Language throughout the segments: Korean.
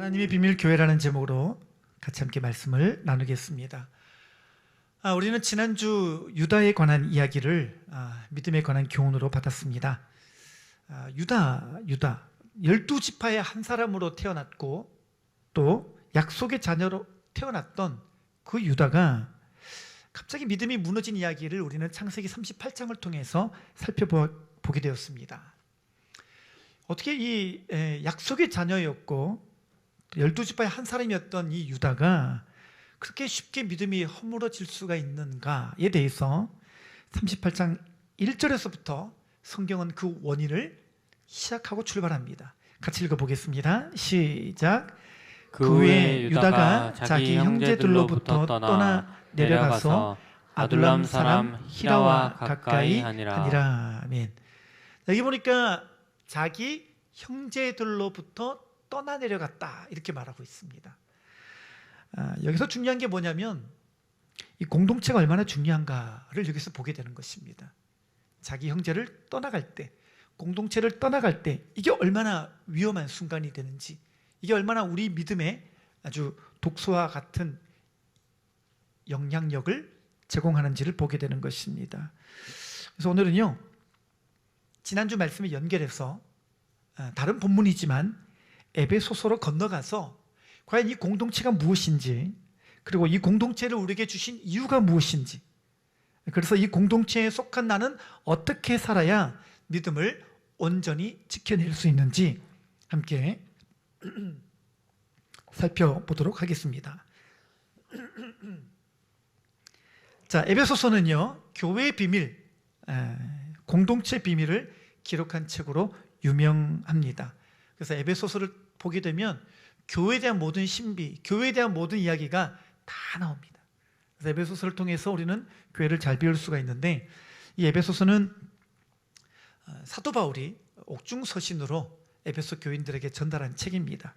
하나님의 비밀 교회라는 제목으로 같이 함께 말씀을 나누겠습니다. 우리는 지난주 유다에 관한 이야기를 믿음에 관한 교훈으로 받았습니다. 유다 12지파의 한 사람으로 태어났고 또 약속의 자녀로 태어났던 그 유다가 갑자기 믿음이 무너진 이야기를 우리는 창세기 38장을 통해서 살펴보게 되었습니다. 어떻게 이 약속의 자녀였고 12지파의 한 사람이었던 이 유다가 그렇게 쉽게 믿음이 허물어질 수가 있는가에 대해서 38장 1절에서부터 성경은 그 원인을 시작하고 출발합니다. 같이 읽어보겠습니다. 시작. 그 후에 유다가 자기 형제들로부터 떠나 내려가서 아둘람 사람 히라와 가까이 하니라. 아멘. 여기 보니까 자기 형제들로부터 떠나 내려갔다 이렇게 말하고 있습니다. 여기서 중요한 게 뭐냐면 이 공동체가 얼마나 중요한가를 여기서 보게 되는 것입니다. 자기 형제를 떠나갈 때, 공동체를 떠나갈 때 이게 얼마나 위험한 순간이 되는지, 이게 얼마나 우리 믿음에 아주 독소와 같은 영향력을 제공하는지를 보게 되는 것입니다. 그래서 오늘은요, 지난주 말씀에 연결해서 다른 본문이지만 에베소서로 건너가서 과연 이 공동체가 무엇인지, 그리고 이 공동체를 우리에게 주신 이유가 무엇인지, 그래서 이 공동체에 속한 나는 어떻게 살아야 믿음을 온전히 지켜낼 수 있는지 함께 살펴보도록 하겠습니다. 자, 에베소서는요, 교회의 비밀, 공동체 비밀을 기록한 책으로 유명합니다. 그래서 에베소서를 보게 되면 교회에 대한 모든 신비, 교회에 대한 모든 이야기가 다 나옵니다. 그래서 에베소서를 통해서 우리는 교회를 잘 배울 수가 있는데, 이 에베소서는 사도 바울이 옥중서신으로 에베소 교인들에게 전달한 책입니다.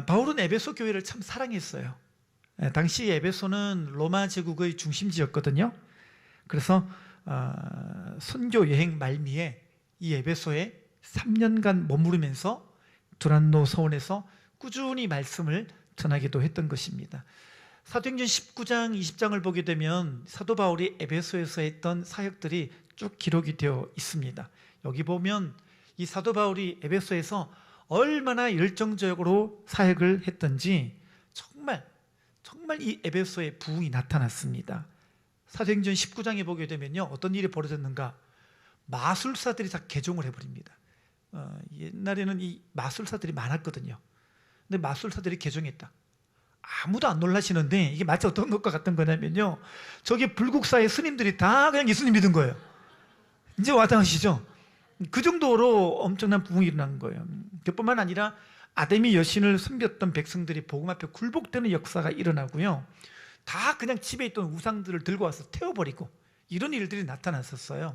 바울은 에베소 교회를 참 사랑했어요. 당시 에베소는 로마 제국의 중심지였거든요. 그래서 선교 여행 말미에 이 에베소에 3년간 머무르면서 두란노 서원에서 꾸준히 말씀을 전하기도 했던 것입니다. 사도행전 19장, 20장을 보게 되면 사도 바울이 에베소에서 했던 사역들이 쭉 기록이 되어 있습니다. 여기 보면 이 사도 바울이 에베소에서 얼마나 열정적으로 사역을 했던지 정말 이 에베소의 부흥이 나타났습니다. 사도행전 19장에 보게 되면요, 어떤 일이 벌어졌는가? 마술사들이 다 개종을 해버립니다. 옛날에는 이 마술사들이 많았거든요. 근데 마술사들이 개종했다. 아무도 안 놀라시는데 이게 마치 어떤 것과 같은 거냐면요, 저기 불국사의 스님들이 다 그냥 예수님 믿은 거예요. 이제 와닿으시죠? 그 정도로 엄청난 부흥이 일어난 거예요. 그뿐만 아니라 아데미 여신을 섬겼던 백성들이 복음 앞에 굴복되는 역사가 일어나고요, 다 그냥 집에 있던 우상들을 들고 와서 태워버리고 이런 일들이 나타났었어요.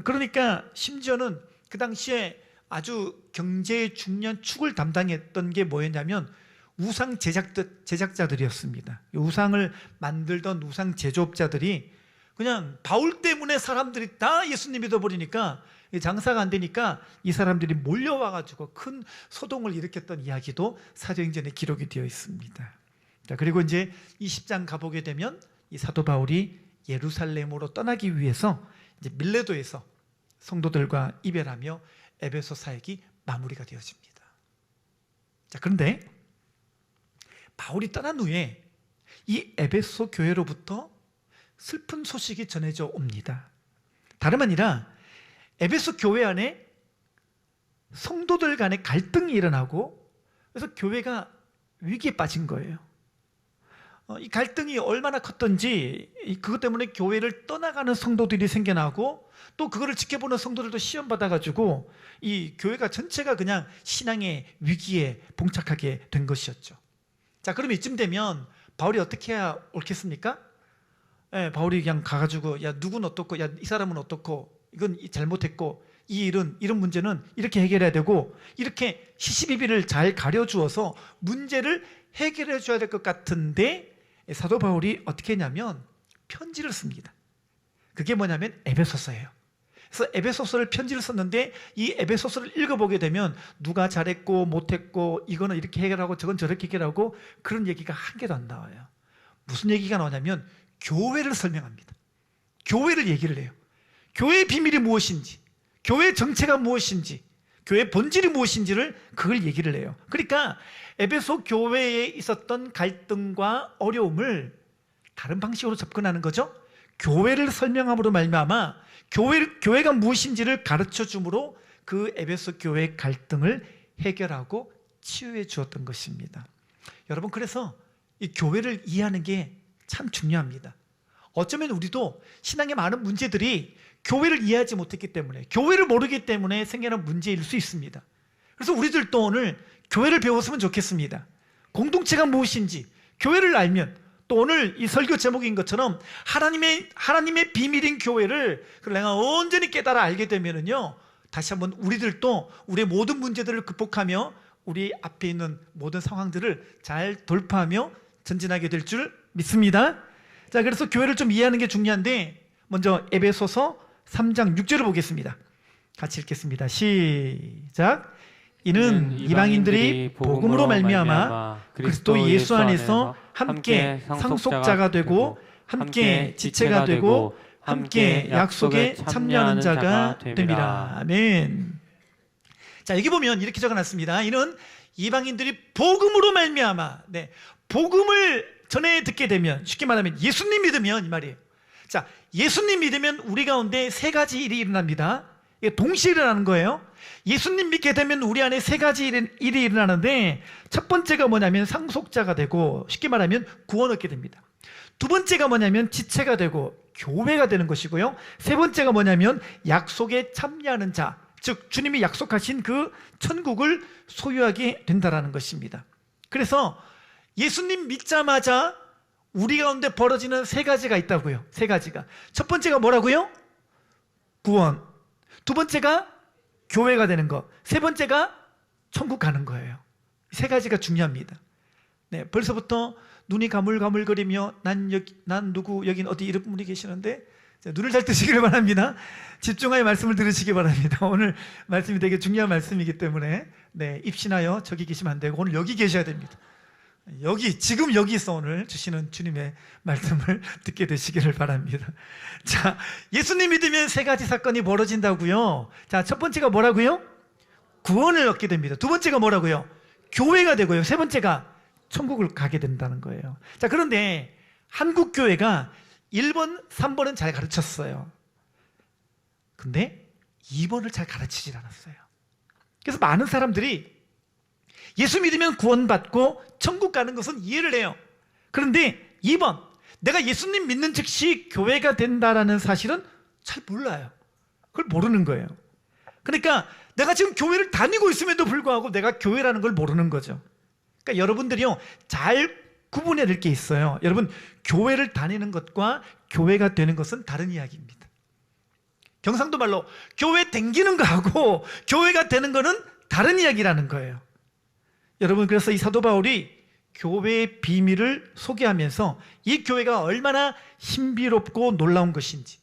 그러니까 심지어는 그 당시에 아주 경제의 중요한 축을 담당했던 게 뭐였냐면 우상 제작자들이었습니다. 우상을 만들던 우상 제조업자들이 그냥 바울 때문에 사람들이 다 예수님 믿어버리니까 장사가 안 되니까 이 사람들이 몰려와가지고 큰 소동을 일으켰던 이야기도 사도행전에 기록이 되어 있습니다. 자, 그리고 이제 20장 가보게 되면 이 사도 바울이 예루살렘으로 떠나기 위해서 이제 밀레도에서 성도들과 이별하며 에베소 사역이 마무리가 되어집니다. 자, 그런데 바울이 떠난 후에 이 에베소 교회로부터 슬픈 소식이 전해져 옵니다. 다름 아니라 에베소 교회 안에 성도들 간의 갈등이 일어나고, 그래서 교회가 위기에 빠진 거예요. 이 갈등이 얼마나 컸던지 그것 때문에 교회를 떠나가는 성도들이 생겨나고, 또 그거를 지켜보는 성도들도 시험받아가지고 이 교회가 전체가 그냥 신앙의 위기에 봉착하게 된 것이었죠. 자, 그럼 이쯤 되면 바울이 어떻게 해야 옳겠습니까? 바울이 그냥 가가지고 야, 누구는 어떻고, 야, 이 사람은 어떻고, 이건 잘못했고, 이 일은, 이런 문제는 이렇게 해결해야 되고, 이렇게 시시비비를 잘 가려주어서 문제를 해결해 줘야 될 것 같은데, 사도 바울이 어떻게 했냐면 편지를 씁니다. 그게 뭐냐면 에베소서예요. 그래서 에베소서를 편지를 썼는데 이 에베소서를 읽어보게 되면 누가 잘했고 못했고 이거는 이렇게 해결하고 저건 저렇게 해결하고 그런 얘기가 한 개도 안 나와요. 무슨 얘기가 나오냐면 교회를 설명합니다. 교회를 얘기를 해요. 교회의 비밀이 무엇인지, 교회의 정체가 무엇인지, 교회의 본질이 무엇인지를 그걸 얘기를 해요. 그러니까 에베소 교회에 있었던 갈등과 어려움을 다른 방식으로 접근하는 거죠. 교회를 설명함으로 말미암아 교회가 무엇인지를 가르쳐 줌으로 그 에베소 교회의 갈등을 해결하고 치유해 주었던 것입니다. 여러분, 그래서 이 교회를 이해하는 게 참 중요합니다. 어쩌면 우리도 신앙의 많은 문제들이 교회를 이해하지 못했기 때문에, 교회를 모르기 때문에 생겨난 문제일 수 있습니다. 그래서 우리들도 오늘 교회를 배웠으면 좋겠습니다. 공동체가 무엇인지 교회를 알면, 또 오늘 이 설교 제목인 것처럼 하나님의 비밀인 교회를 내가 온전히 깨달아 알게 되면은요, 다시 한번 우리들도 우리의 모든 문제들을 극복하며 우리 앞에 있는 모든 상황들을 잘 돌파하며 전진하게 될 줄 믿습니다. 자, 그래서 교회를 좀 이해하는 게 중요한데, 먼저 에베소서 3장 6절을 보겠습니다. 같이 읽겠습니다. 시작. 이는 이방인들이 복음으로 말미암아 그리스도 예수 안에서 함께 상속자가 되고 함께 지체가 되고 함께 약속에 참여하는 자가 됨이라. 아멘. 자, 여기 보면 이렇게 적어놨습니다. 이는 이방인들이 복음으로 말미암아, 복음을 전해 듣게 되면, 쉽게 말하면 예수님 믿으면 이 말이에요. 자, 예수님 믿으면 우리 가운데 세 가지 일이 일어납니다. 이게 동시에 일어나는 거예요. 예수님 믿게 되면 우리 안에 세 가지 일이 일어나는데, 첫 번째가 뭐냐면 상속자가 되고, 쉽게 말하면 구원 얻게 됩니다. 두 번째가 뭐냐면 지체가 되고 교회가 되는 것이고요. 세 번째가 뭐냐면 약속에 참여하는 자, 즉 주님이 약속하신 그 천국을 소유하게 된다라는 것입니다. 그래서 예수님 믿자마자 우리 가운데 벌어지는 세 가지가 있다고요. 세 가지가. 첫 번째가 뭐라고요? 구원. 두 번째가 교회가 되는 것. 세 번째가 천국 가는 거예요. 세 가지가 중요합니다. 네, 벌써부터 눈이 가물가물거리며 난 누구, 여긴 어디 이런 분이 계시는데, 자, 눈을 잘 뜨시기를 바랍니다. 집중하여 말씀을 들으시기 바랍니다. 오늘 말씀이 되게 중요한 말씀이기 때문에 입신하여 저기 계시면 안 되고 오늘 여기 계셔야 됩니다. 지금 여기서 오늘 주시는 주님의 말씀을 듣게 되시기를 바랍니다. 자, 예수님 믿으면 세 가지 사건이 벌어진다고요. 자, 첫 번째가 뭐라고요? 구원을 얻게 됩니다. 두 번째가 뭐라고요? 교회가 되고요. 세 번째가 천국을 가게 된다는 거예요. 자, 그런데 한국 교회가 1번, 3번은 잘 가르쳤어요. 근데 2번을 잘 가르치질 않았어요. 그래서 많은 사람들이 예수 믿으면 구원받고 천국 가는 것은 이해를 해요. 그런데 2번, 내가 예수님 믿는 즉시 교회가 된다라는 사실은 잘 몰라요. 그걸 모르는 거예요. 그러니까 내가 지금 교회를 다니고 있음에도 불구하고 내가 교회라는 걸 모르는 거죠. 그러니까 여러분들이요, 잘 구분해야 될 게 있어요. 여러분, 교회를 다니는 것과 교회가 되는 것은 다른 이야기입니다. 경상도 말로 교회 댕기는 거하고 교회가 되는 거는 다른 이야기라는 거예요. 여러분, 그래서 이 사도 바울이 교회의 비밀을 소개하면서 이 교회가 얼마나 신비롭고 놀라운 것인지,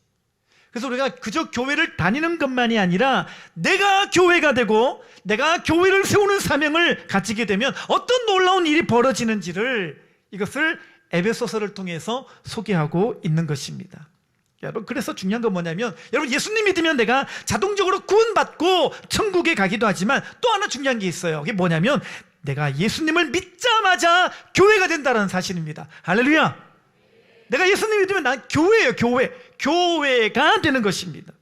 그래서 우리가 그저 교회를 다니는 것만이 아니라 내가 교회가 되고 내가 교회를 세우는 사명을 가지게 되면 어떤 놀라운 일이 벌어지는지를, 이것을 에베소서를 통해서 소개하고 있는 것입니다. 여러분, 그래서 중요한 건 뭐냐면, 여러분, 예수님 믿으면 내가 자동적으로 구원받고 천국에 가기도 하지만 또 하나 중요한 게 있어요. 그게 뭐냐면 내가 예수님을 믿자마자 교회가 된다는 사실입니다. 할렐루야. 내가 예수님 믿으면 난 교회예요. 교회가 되는 것입니다.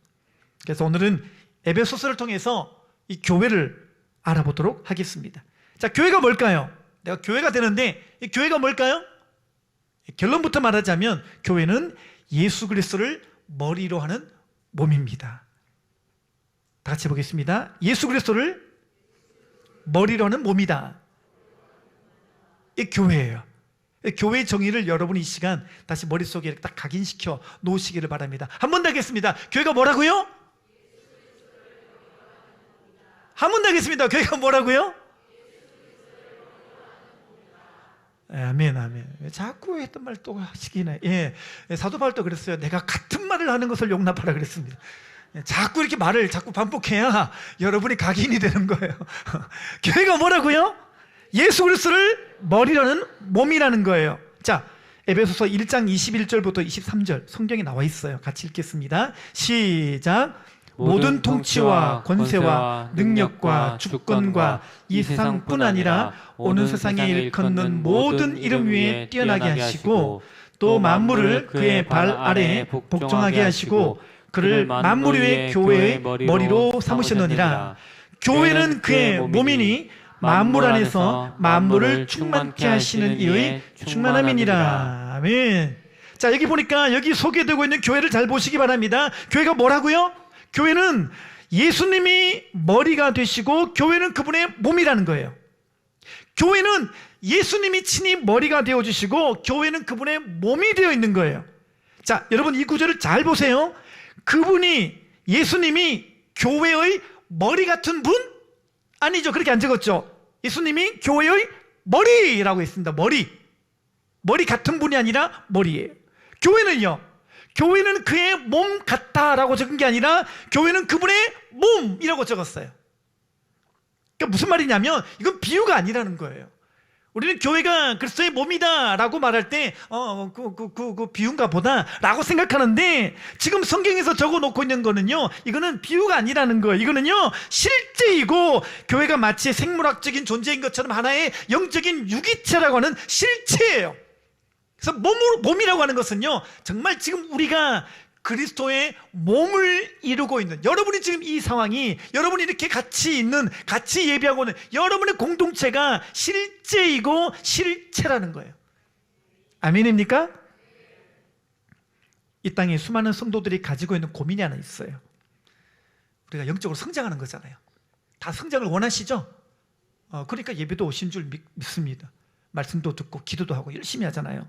그래서 오늘은 에베소서를 통해서 이 교회를 알아보도록 하겠습니다. 자, 교회가 뭘까요? 내가 교회가 되는데 이 교회가 뭘까요? 결론부터 말하자면 교회는 예수 그리스도를 머리로 하는 몸입니다. 다 같이 보겠습니다. 예수 그리스도를 머리로 하는 몸이다. 이 교회예요. 교회의 정의를 여러분이 이 시간 다시 머릿속에 딱 각인시켜 놓으시기를 바랍니다. 한 번 더 하겠습니다. 교회가 뭐라고요? 한 번 더 하겠습니다. 교회가 뭐라고요? 아멘, 아멘. 자꾸 했던 말 또 하시기네. 사도 바울도 그랬어요. 내가 같은 말을 하는 것을 용납하라 그랬습니다. 자꾸 이렇게 말을 자꾸 반복해야 여러분이 각인이 되는 거예요. 교회가 뭐라고요? 예수 그리스도를 머리라는 몸이라는 거예요. 자, 에베소서 1장 21절부터 23절 성경에 나와 있어요. 같이 읽겠습니다. 시작. 모든 통치와 권세와 능력과 주권과 이 세상뿐 아니라 오는 세상에 일컫는 모든 이름 위에 뛰어나게 하시고 또 만물을 그의 발 아래에 복종하게 하시고 그를 만물 위에 교회의 머리로 삼으셨느니라. 교회는 그의 몸이니 만물 안에서 만물을 충만케 하시는 이의 충만함이니라. 아멘. 자, 여기 보니까 여기 소개되고 있는 교회를 잘 보시기 바랍니다. 교회가 뭐라고요? 교회는 예수님이 머리가 되시고 교회는 그분의 몸이라는 거예요. 교회는 예수님이 친히 머리가 되어주시고 교회는 그분의 몸이 되어 있는 거예요. 자, 여러분 이 구절을 잘 보세요. 그분이, 예수님이 교회의 머리 같은 분? 아니죠. 그렇게 안 적었죠. 예수님이 교회의 머리라고 했습니다. 머리 같은 분이 아니라 머리예요. 교회는요, 교회는 그의 몸 같다라고 적은 게 아니라 교회는 그분의 몸이라고 적었어요. 그러니까 무슨 말이냐면 이건 비유가 아니라는 거예요. 우리는 교회가 그리스도의 몸이다라고 말할 때 그 비유인가 보다 라고 생각하는데 지금 성경에서 적어놓고 있는 거는요, 이거는 비유가 아니라는 거예요. 이거는요 실제이고 교회가 마치 생물학적인 존재인 것처럼 하나의 영적인 유기체라고 하는 실체예요. 그래서 몸이라고 하는 것은요, 정말 지금 우리가 그리스도의 몸을 이루고 있는, 여러분이 지금 이 상황이, 여러분이 이렇게 같이 있는, 같이 예배하고 있는 여러분의 공동체가 실제이고 실체라는 거예요. 아멘입니까? 이 땅에 수많은 성도들이 가지고 있는 고민이 하나 있어요. 우리가 영적으로 성장하는 거잖아요. 다 성장을 원하시죠? 그러니까 예배도 오신 줄 믿습니다. 말씀도 듣고 기도도 하고 열심히 하잖아요.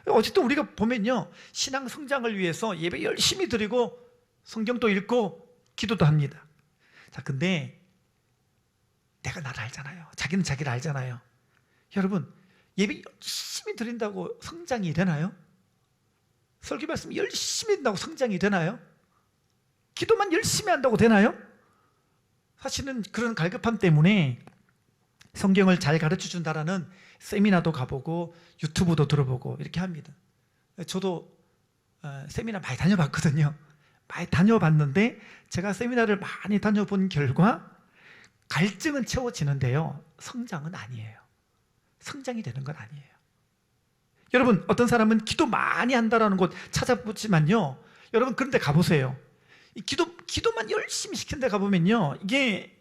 어쨌든 우리가 보면요, 신앙 성장을 위해서 예배 열심히 드리고 성경도 읽고 기도도 합니다. 자, 근데 내가 나를 알잖아요. 자기는 자기를 알잖아요. 여러분, 예배 열심히 드린다고 성장이 되나요? 설교 말씀 열심히 한다고 성장이 되나요? 기도만 열심히 한다고 되나요? 사실은 그런 갈급함 때문에 성경을 잘 가르쳐 준다라는 세미나도 가보고 유튜브도 들어보고 이렇게 합니다. 저도 세미나 많이 다녀봤거든요. 많이 다녀봤는데 제가 세미나를 많이 다녀본 결과 갈증은 채워지는데요, 성장은 아니에요. 성장이 되는 건 아니에요. 여러분, 어떤 사람은 기도 많이 한다라는 곳 찾아보지만요, 여러분 그런 데 가보세요. 기도만 열심히 시킨 데 가보면요, 이게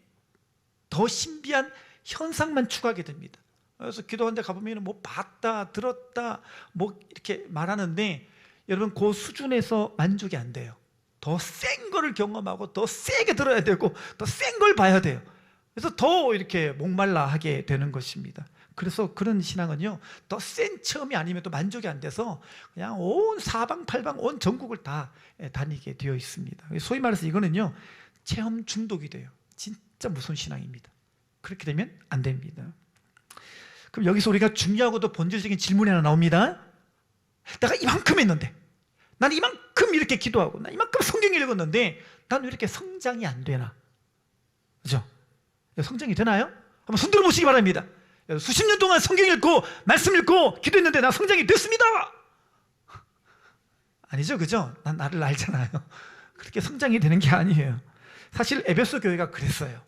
더 신비한 현상만 추가하게 됩니다. 그래서 기도하는 데 가보면 뭐 봤다 들었다 뭐 이렇게 말하는데, 여러분 그 수준에서 만족이 안 돼요. 더 센 거를 경험하고 더 세게 들어야 되고 더 센 걸 봐야 돼요. 그래서 더 이렇게 목말라 하게 되는 것입니다. 그래서 그런 신앙은요, 더 센 체험이 아니면 또 만족이 안 돼서 그냥 온 사방팔방 온 전국을 다 다니게 되어 있습니다. 소위 말해서 이거는요, 체험 중독이 돼요. 진짜 무서운 신앙입니다. 그렇게 되면 안 됩니다. 그럼 여기서 우리가 중요하고도 본질적인 질문이 하나 나옵니다. 내가 이만큼 했는데, 난 이만큼 이렇게 기도하고, 난 이만큼 성경 읽었는데 난 왜 이렇게 성장이 안 되나? 그죠? 성장이 되나요? 한번 손 들어보시기 바랍니다. 수십 년 동안 성경 읽고 말씀 읽고 기도했는데 나 성장이 됐습니다. 아니죠, 그죠? 난 나를 알잖아요. 그렇게 성장이 되는 게 아니에요. 사실 에베소 교회가 그랬어요.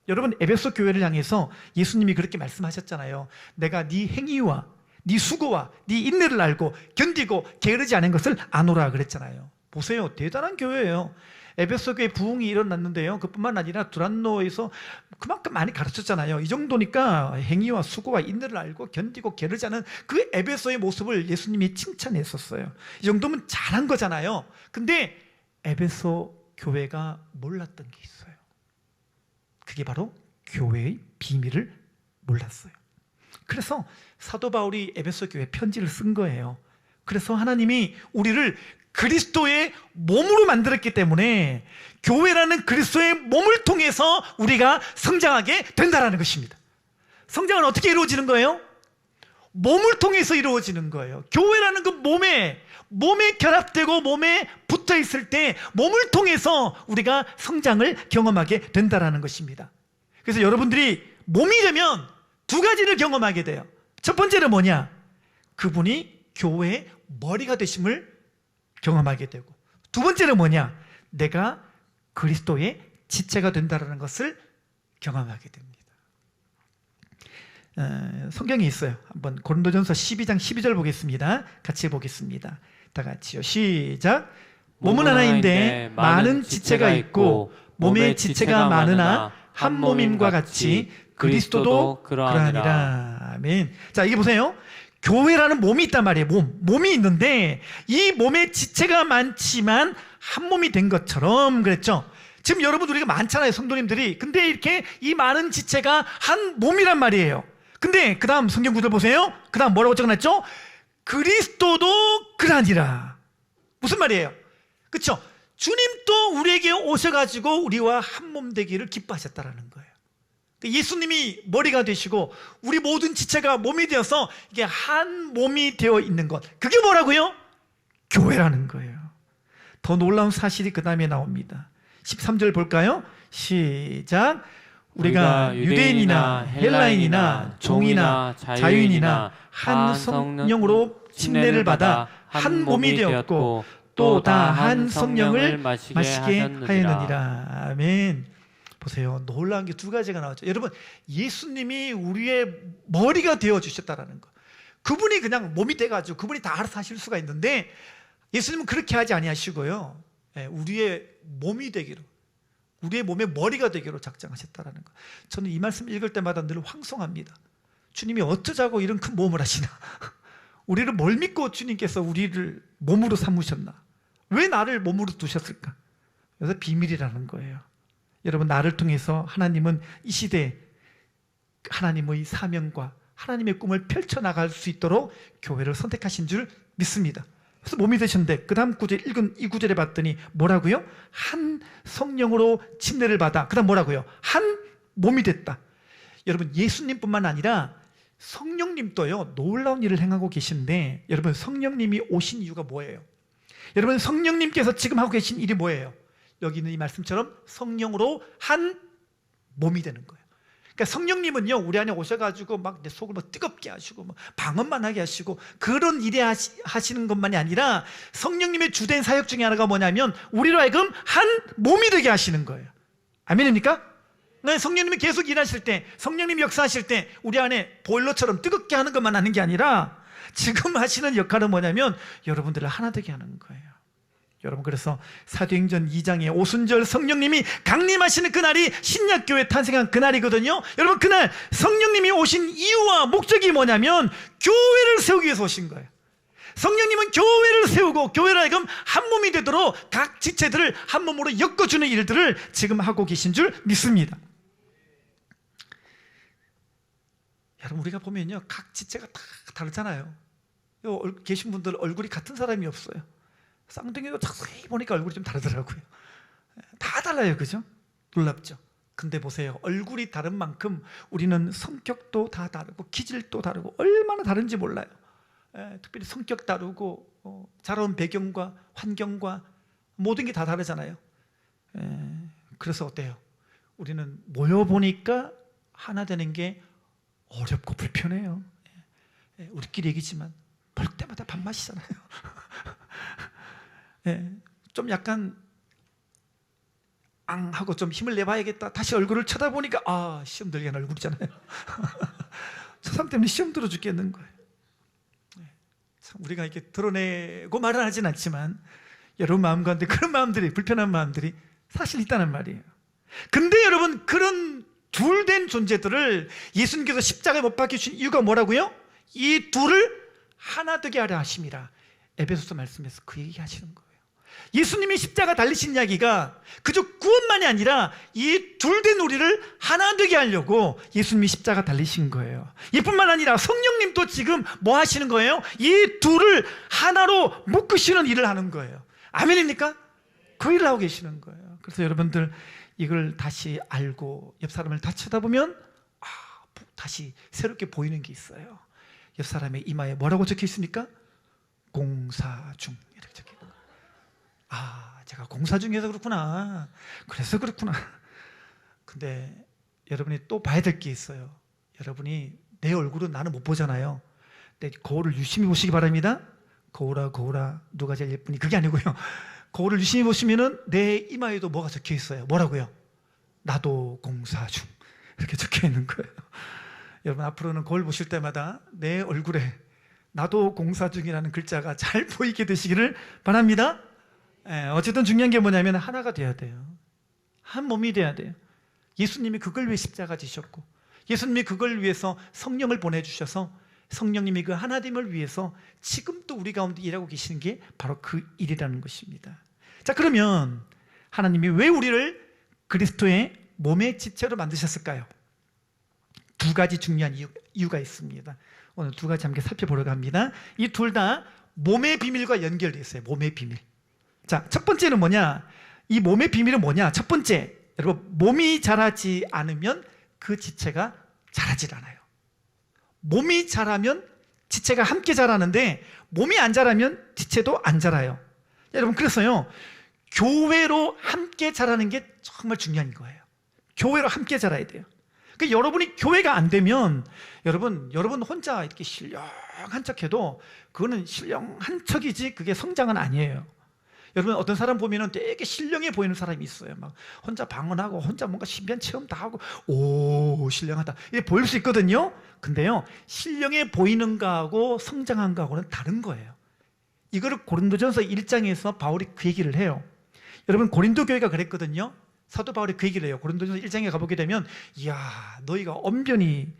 여러분, 에베소 교회를 향해서 예수님이 그렇게 말씀하셨잖아요. 내가 네 행위와 네 수고와 네 인내를 알고 견디고 게으르지 않은 것을 아노라 그랬잖아요. 보세요, 대단한 교회예요. 에베소 교회 부흥이 일어났는데요, 그뿐만 아니라 두란노에서 그만큼 많이 가르쳤잖아요. 이 정도니까 행위와 수고와 인내를 알고 견디고 게으르지 않은 그 에베소의 모습을 예수님이 칭찬했었어요. 이 정도면 잘한 거잖아요. 근데 에베소 교회가 몰랐던 게 있어요. 그게 바로 교회의 비밀을 몰랐어요. 그래서 사도 바울이 에베소 교회에 편지를 쓴 거예요. 그래서 하나님이 우리를 그리스도의 몸으로 만들었기 때문에 교회라는 그리스도의 몸을 통해서 우리가 성장하게 된다는 것입니다. 성장은 어떻게 이루어지는 거예요? 몸을 통해서 이루어지는 거예요. 교회라는 그 몸에 몸에 결합되고 몸에 붙어 있을 때 몸을 통해서 우리가 성장을 경험하게 된다라는 것입니다. 그래서 여러분들이 몸이 되면 두 가지를 경험하게 돼요. 첫 번째는 뭐냐? 그분이 교회의 머리가 되심을 경험하게 되고, 두 번째는 뭐냐? 내가 그리스도의 지체가 된다는 것을 경험하게 됩니다. 성경이 있어요. 한번 고린도전서 12장 12절 보겠습니다. 같이 보겠습니다. 다 같이요. 시작. 몸은 하나인데 많은 지체가 있고 몸의 지체가 많으나 한 몸임과 같이 그리스도도 그러하니라. 아멘. 자, 이게 보세요. 교회라는 몸이 있단 말이에요. 몸이 있는데 이 몸의 지체가 많지만 한 몸이 된 것처럼 그랬죠. 지금 여러분 우리가 많잖아요, 성도님들이. 근데 이렇게 이 많은 지체가 한 몸이란 말이에요. 근데 그 다음 성경 구절 보세요. 그 다음 뭐라고 적어놨죠? 그리스도도 그러하니라. 무슨 말이에요? 그렇죠? 주님도 우리에게 오셔가지고 우리와 한 몸 되기를 기뻐하셨다라는 거예요. 예수님이 머리가 되시고 우리 모든 지체가 몸이 되어서 이게 한 몸이 되어 있는 것, 그게 뭐라고요? 교회라는 거예요. 더 놀라운 사실이 그 다음에 나옵니다. 13절 볼까요? 시작. 우리가 유대인이나 헬라인이나 종이나 자유인이나 한 성령으로 침례를 받아 한 몸이 되었고 또 다 한 성령을 마시게 하였느니라. 아멘. 보세요. 놀라운 게 두 가지가 나왔죠. 여러분, 예수님이 우리의 머리가 되어주셨다라는 거. 그분이 그냥 몸이 돼가지고 그분이 다 알아서 하실 수가 있는데 예수님은 그렇게 하지 아니하시고요. 우리의 몸이 되기로, 우리의 몸의 머리가 되기로 작정하셨다라는 거. 저는 이 말씀 읽을 때마다 늘 황송합니다. 주님이 어쩌자고 이런 큰 몸을 하시나? 우리를 뭘 믿고 주님께서 우리를 몸으로 삼으셨나? 왜 나를 몸으로 두셨을까? 그래서 비밀이라는 거예요. 여러분, 나를 통해서 하나님은 이 시대에 하나님의 사명과 하나님의 꿈을 펼쳐나갈 수 있도록 교회를 선택하신 줄 믿습니다. 그래서 몸이 되셨는데 그 다음 구절 읽은 이 구절에 봤더니 뭐라고요? 한 성령으로 침례를 받아. 그 다음 뭐라고요? 한 몸이 됐다. 여러분, 예수님뿐만 아니라 성령님도요 놀라운 일을 행하고 계신데, 여러분 성령님이 오신 이유가 뭐예요? 여러분, 성령님께서 지금 하고 계신 일이 뭐예요? 여기 있는 이 말씀처럼 성령으로 한 몸이 되는 거예요. 그러니까 성령님은요 우리 안에 오셔가지고 막 내 속을 뭐 뜨겁게 하시고 뭐 방언만 하게 하시고 그런 일에 하시는 것만이 아니라 성령님의 주된 사역 중에 하나가 뭐냐면 우리로 하여금 한 몸이 되게 하시는 거예요. 아멘입니까? 네, 성령님이 계속 일하실 때, 성령님이 역사하실 때 우리 안에 보일러처럼 뜨겁게 하는 것만 하는 게 아니라 지금 하시는 역할은 뭐냐면 여러분들을 하나 되게 하는 거예요. 여러분, 그래서 사도행전 2장에 오순절 성령님이 강림하시는 그날이 신약교회 탄생한 그날이거든요. 여러분, 그날 성령님이 오신 이유와 목적이 뭐냐면 교회를 세우기 위해서 오신 거예요. 성령님은 교회를 세우고 교회를 하여금 한 몸이 되도록 각 지체들을 한 몸으로 엮어주는 일들을 지금 하고 계신 줄 믿습니다. 여러분, 우리가 보면요 각 지체가 다 다르잖아요. 여기 계신 분들 얼굴이 같은 사람이 없어요. 쌍둥이도 자세히 보니까 얼굴이 좀 다르더라고요. 다 달라요, 그죠? 놀랍죠? 근데 보세요, 얼굴이 다른 만큼 우리는 성격도 다 다르고 기질도 다르고 얼마나 다른지 몰라요. 특별히 성격 다르고 자라온 배경과 환경과 모든 게 다 다르잖아요. 그래서 어때요? 우리는 모여보니까 하나 되는 게 어렵고 불편해요. 우리끼리 얘기지만 볼 때마다 밥맛이잖아요. 좀 약간 하고 좀 힘을 내봐야겠다. 다시 얼굴을 쳐다보니까 시험 들게 하는 얼굴이잖아요. 저 사람 때문에 시험 들어 죽겠는 거예요. 참 우리가 이렇게 드러내고 말은 하진 않지만 여러분 마음 가운데 그런 마음들이, 불편한 마음들이 사실 있다는 말이에요. 근데 여러분, 그런 둘 된 존재들을 예수님께서 십자가에 못 박히신 이유가 뭐라고요? 이 둘을 하나 되게 하려 하심이라. 에베소서 말씀에서 그 얘기 하시는 거예요. 예수님이 십자가 달리신 이야기가 그저 구원만이 아니라 이 둘 된 우리를 하나 되게 하려고 예수님이 십자가 달리신 거예요. 이뿐만 아니라 성령님도 지금 뭐 하시는 거예요? 이 둘을 하나로 묶으시는 일을 하는 거예요. 아멘입니까? 그 일을 하고 계시는 거예요. 그래서 여러분들 이걸 다시 알고 옆 사람을 다 쳐다보면 다시 새롭게 보이는 게 있어요. 옆 사람의 이마에 뭐라고 적혀 있습니까? 공사 중 이렇게 적혀 있는 거예요. 아, 제가 공사 중에서 그렇구나. 그래서 그렇구나. 근데 여러분이 또 봐야 될 게 있어요. 여러분이 내 얼굴은 나는 못 보잖아요. 근데 거울을 유심히 보시기 바랍니다. 거울아 거울아 누가 제일 예쁘니? 그게 아니고요. 거울을 유심히 보시면은 내 이마에도 뭐가 적혀 있어요. 뭐라고요? 나도 공사 중 이렇게 적혀 있는 거예요. 여러분 앞으로는 거울 보실 때마다 내 얼굴에 나도 공사 중이라는 글자가 잘 보이게 되시기를 바랍니다. 어쨌든 중요한 게 뭐냐면 하나가 돼야 돼요. 한 몸이 돼야 돼요. 예수님이 그걸 위해 십자가 지셨고 예수님이 그걸 위해서 성령을 보내주셔서 성령님이 그 하나됨을 위해서 지금도 우리 가운데 일하고 계시는 게 바로 그 일이라는 것입니다. 자, 그러면 하나님이 왜 우리를 그리스도의 몸의 지체로 만드셨을까요? 두 가지 중요한 이유가 있습니다. 오늘 두 가지 함께 살펴보려고 합니다. 이 둘 다 몸의 비밀과 연결되어 있어요. 몸의 비밀. 자, 첫 번째는 뭐냐? 이 몸의 비밀은 뭐냐? 첫 번째, 여러분, 몸이 자라지 않으면 그 지체가 자라질 않아요. 몸이 자라면 지체가 함께 자라는데 몸이 안 자라면 지체도 안 자라요. 여러분, 그래서요, 교회로 함께 자라는 게 정말 중요한 거예요. 교회로 함께 자라야 돼요. 그러니까 여러분이 교회가 안 되면 여러분 혼자 이렇게 신령한 척해도 그거는 신령한 척이지 그게 성장은 아니에요. 여러분 어떤 사람 보면은 되게 신령해 보이는 사람이 있어요. 막 혼자 방언하고 혼자 뭔가 신비한 체험 다 하고 오 신령하다 이렇게 보일 수 있거든요. 근데요 신령해 보이는 거하고 성장한 거하고는 다른 거예요. 이거를 고린도전서 1장에서 바울이 그 얘기를 해요. 여러분 고린도 교회가 그랬거든요. 사도 바울이 그 얘기를 해요. 고린도전서 1장에 가보게 되면 이야 너희가 언변이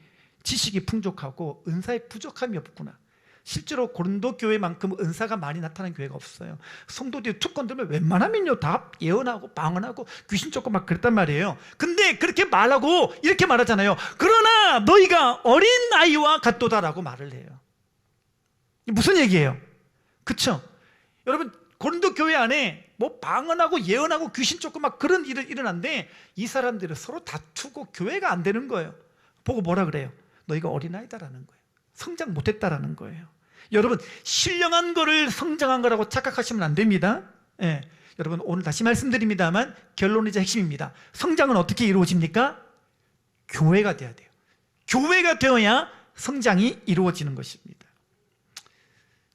지식이 풍족하고 은사에 부족함이 없구나. 실제로 고린도 교회만큼 은사가 많이 나타나는 교회가 없어요. 성도들이 툭 건들면 웬만하면요 다 예언하고 방언하고 귀신 쫓고 막 그랬단 말이에요. 근데 그렇게 말하고 이렇게 말하잖아요. 그러나 너희가 어린 아이와 같도다라고 말을 해요. 무슨 얘기예요? 그쵸? 여러분 고린도 교회 안에 뭐 방언하고 예언하고 귀신 쫓고 막 그런 일이 일어난데 이 사람들은 서로 다투고 교회가 안 되는 거예요. 보고 뭐라 그래요? 너희가 어린아이다라는 거예요. 성장 못했다라는 거예요. 여러분 신령한 거를 성장한 거라고 착각하시면 안 됩니다. 예. 여러분 오늘 다시 말씀드립니다만 결론이자 핵심입니다. 성장은 어떻게 이루어집니까? 교회가 돼야 돼요. 교회가 되어야 성장이 이루어지는 것입니다.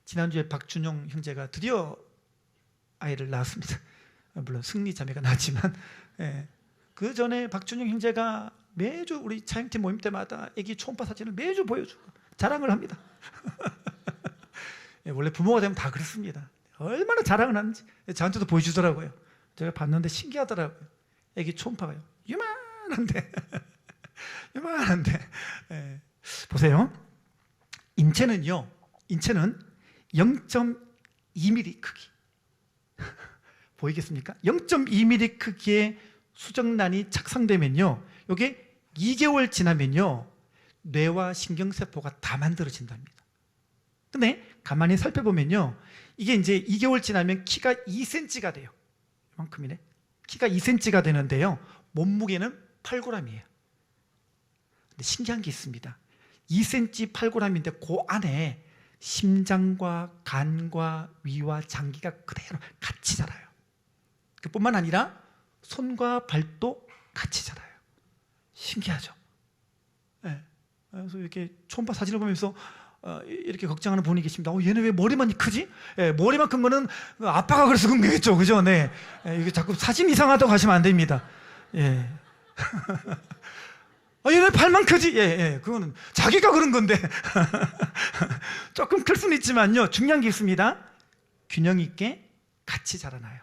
지난주에 박준용 형제가 드디어 아이를 낳았습니다. 물론 승리 자매가 낳았지만 예. 그 전에 박준영 형제가 매주 우리 차영팀 모임 때마다 아기 초음파 사진을 매주 보여주고 자랑을 합니다. 예, 원래 부모가 되면 다 그렇습니다. 얼마나 자랑을 하는지 저한테도 보여주더라고요. 제가 봤는데 신기하더라고요. 아기 초음파가요. 요만한데 요만한데 보세요. 인체는요. 인체는 0.2mm 크기 보이겠습니까? 0.2mm 크기의 수정란이 착상되면요 이게 2개월 지나면요 뇌와 신경세포가 다 만들어진답니다. 근데 가만히 살펴보면요 이게 이제 2개월 지나면 키가 2cm가 돼요. 이만큼이네. 키가 2cm가 되는데요 몸무게는 8g이에요. 근데 신기한 게 있습니다. 2cm 8g인데 그 안에 심장과 간과 위와 장기가 그대로 같이 자라요. 그뿐만 아니라 손과 발도 같이 자라요. 신기하죠? 네. 그래서 이렇게 초음파 사진을 보면서 이렇게 걱정하는 분이 계십니다. 얘는 왜 머리만 크지? 네, 머리만 큰 거는 아빠가 그래서 그런 거겠죠, 그죠? 네. 이게 자꾸 사진 이상하다고 하시면 안 됩니다. 예. 얘는 발만 크지? 예, 그거는 자기가 그런 건데. 조금 클 수는 있지만요. 중요한 게 있습니다. 균형 있게 같이 자라나요.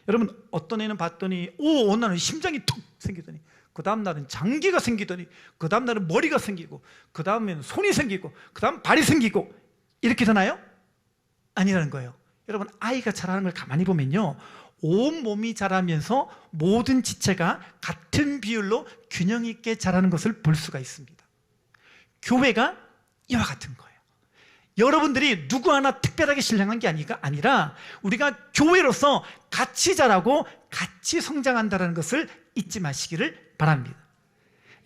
여러분, 어떤 애는 봤더니, 어느 날은 심장이 툭 생기더니, 그 다음 날은 장기가 생기더니, 그 다음 날은 머리가 생기고, 그 다음에는 손이 생기고, 그 다음 발이 생기고, 이렇게 되나요? 아니라는 거예요. 여러분, 아이가 자라는 걸 가만히 보면요. 온 몸이 자라면서 모든 지체가 같은 비율로 균형 있게 자라는 것을 볼 수가 있습니다. 교회가 이와 같은 거예요. 여러분들이 누구 하나 특별하게 신령한 게 아니라 우리가 교회로서 같이 자라고 같이 성장한다는 것을 잊지 마시기를 바랍니다.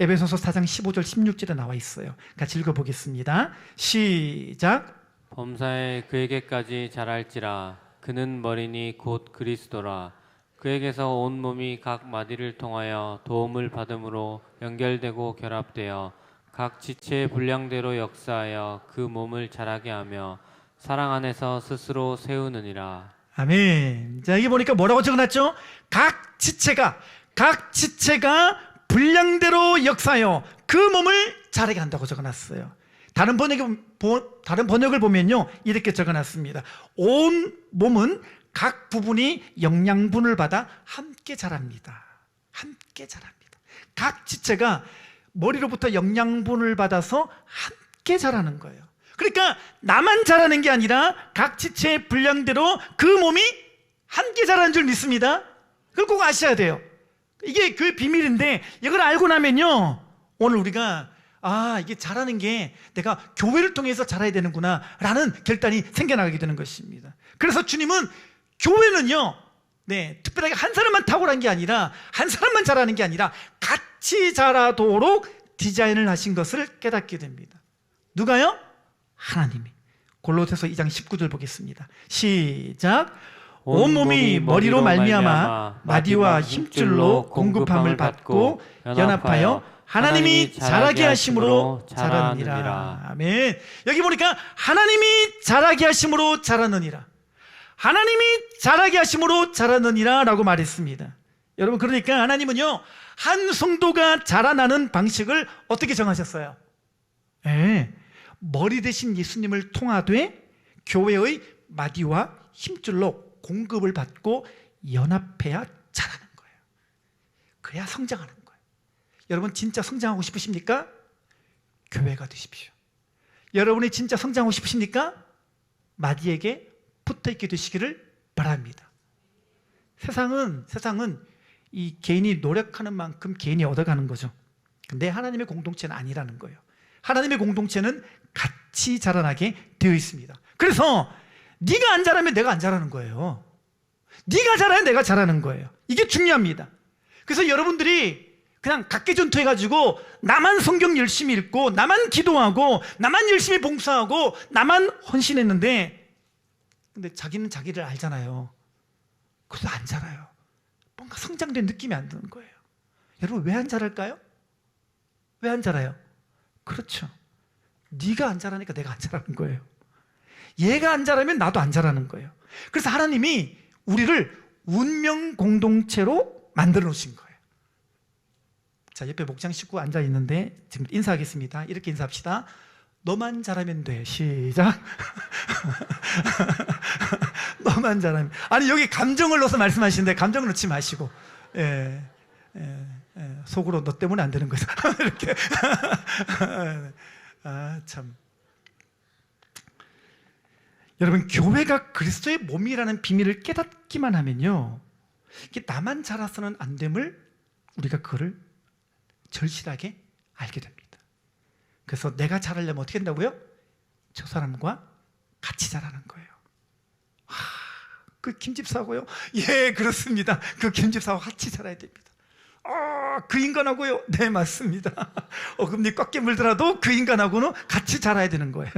에베소서 4장 15절 16절에 나와 있어요. 같이 읽어보겠습니다. 시작. 범사에 그에게까지 자랄지라. 그는 머리니 곧 그리스도라. 그에게서 온 몸이 각 마디를 통하여 도움을 받음으로 연결되고 결합되어 각 지체의 분량대로 역사하여 그 몸을 자라게 하며 사랑 안에서 스스로 세우느니라. 아멘. 자, 여기 보니까 뭐라고 적어놨죠? 각 지체가 분량대로 역사하여 그 몸을 자라게 한다고 적어놨어요. 다른 번역을 보면요, 이렇게 적어놨습니다. 온 몸은 각 부분이 영양분을 받아 함께 자랍니다. 함께 자랍니다. 각 지체가 머리로부터 영양분을 받아서 함께 자라는 거예요. 그러니까 나만 자라는 게 아니라 각 지체의 분량대로 그 몸이 함께 자라는 줄 믿습니다. 그걸 꼭 아셔야 돼요. 이게 그 비밀인데, 이걸 알고 나면요, 오늘 우리가 이게 자라는 게 내가 교회를 통해서 자라야 되는구나 라는 결단이 생겨나게 되는 것입니다. 그래서 주님은 교회는요, 특별하게 한 사람만 탁월한 게 아니라, 한 사람만 자라는 게 아니라 같이 자라도록 디자인을 하신 것을 깨닫게 됩니다. 누가요? 하나님이. 골로새서 2장 19절 보겠습니다. 시작. 온몸이 머리로 말미암아 마디와 힘줄로 공급함을 받고 연합하여 하나님이 자라게 하심으로 자라느니라. 아멘. 여기 보니까 하나님이 자라게 하심으로 자라느니라. 하나님이 자라게 하심으로 자라느니라 라고 말했습니다. 여러분, 그러니까 하나님은요, 한 성도가 자라나는 방식을 어떻게 정하셨어요? 머리 대신 예수님을 통하되 교회의 마디와 힘줄로 공급을 받고 연합해야 자라는 거예요. 그래야 성장하는 거예요. 여러분, 진짜 성장하고 싶으십니까? 교회가 되십시오. 여러분이 진짜 성장하고 싶으십니까? 마디에게 붙어있게 되시기를 바랍니다. 세상은 이 개인이 노력하는 만큼 개인이 얻어가는 거죠. 근데 하나님의 공동체는 아니라는 거예요. 하나님의 공동체는 같이 자라나게 되어 있습니다. 그래서 네가 안 자라면 내가 안 자라는 거예요. 네가 자라면 내가 자라는 거예요. 이게 중요합니다. 그래서 여러분들이 그냥 각개전투해가지고 나만 성경 열심히 읽고 나만 기도하고 나만 열심히 봉사하고 나만 헌신했는데, 근데 자기는 자기를 알잖아요. 그래서 안 자라요. 뭔가 성장된 느낌이 안 드는 거예요. 여러분, 왜 안 자랄까요? 왜 안 자라요? 그렇죠. 네가 안 자라니까 내가 안 자라는 거예요. 얘가 안 자라면 나도 안 자라는 거예요. 그래서 하나님이 우리를 운명 공동체로 만들어 놓으신 거예요. 자, 옆에 목장 식구 앉아 있는데 지금 인사하겠습니다. 이렇게 인사합시다. 너만 잘하면 돼. 시작. 너만 잘하면. 아니, 여기 감정을 넣어서 말씀하시는데 감정을 넣지 마시고, 속으로 너 때문에 안 되는 거죠. 이렇게. 참. 여러분, 교회가 그리스도의 몸이라는 비밀을 깨닫기만 하면요, 이게 나만 자라서는 안 됨을 우리가 그거를 절실하게 알게 됩니다. 그래서 내가 자라려면 어떻게 된다고요? 저 사람과 같이 자라는 거예요. 그 김집사하고요? 예, 그렇습니다. 그 김집사하고 같이 자라야 됩니다. 그 인간하고요? 네, 맞습니다. 어금니 꽉 깨물더라도 그 인간하고는 같이 자라야 되는 거예요.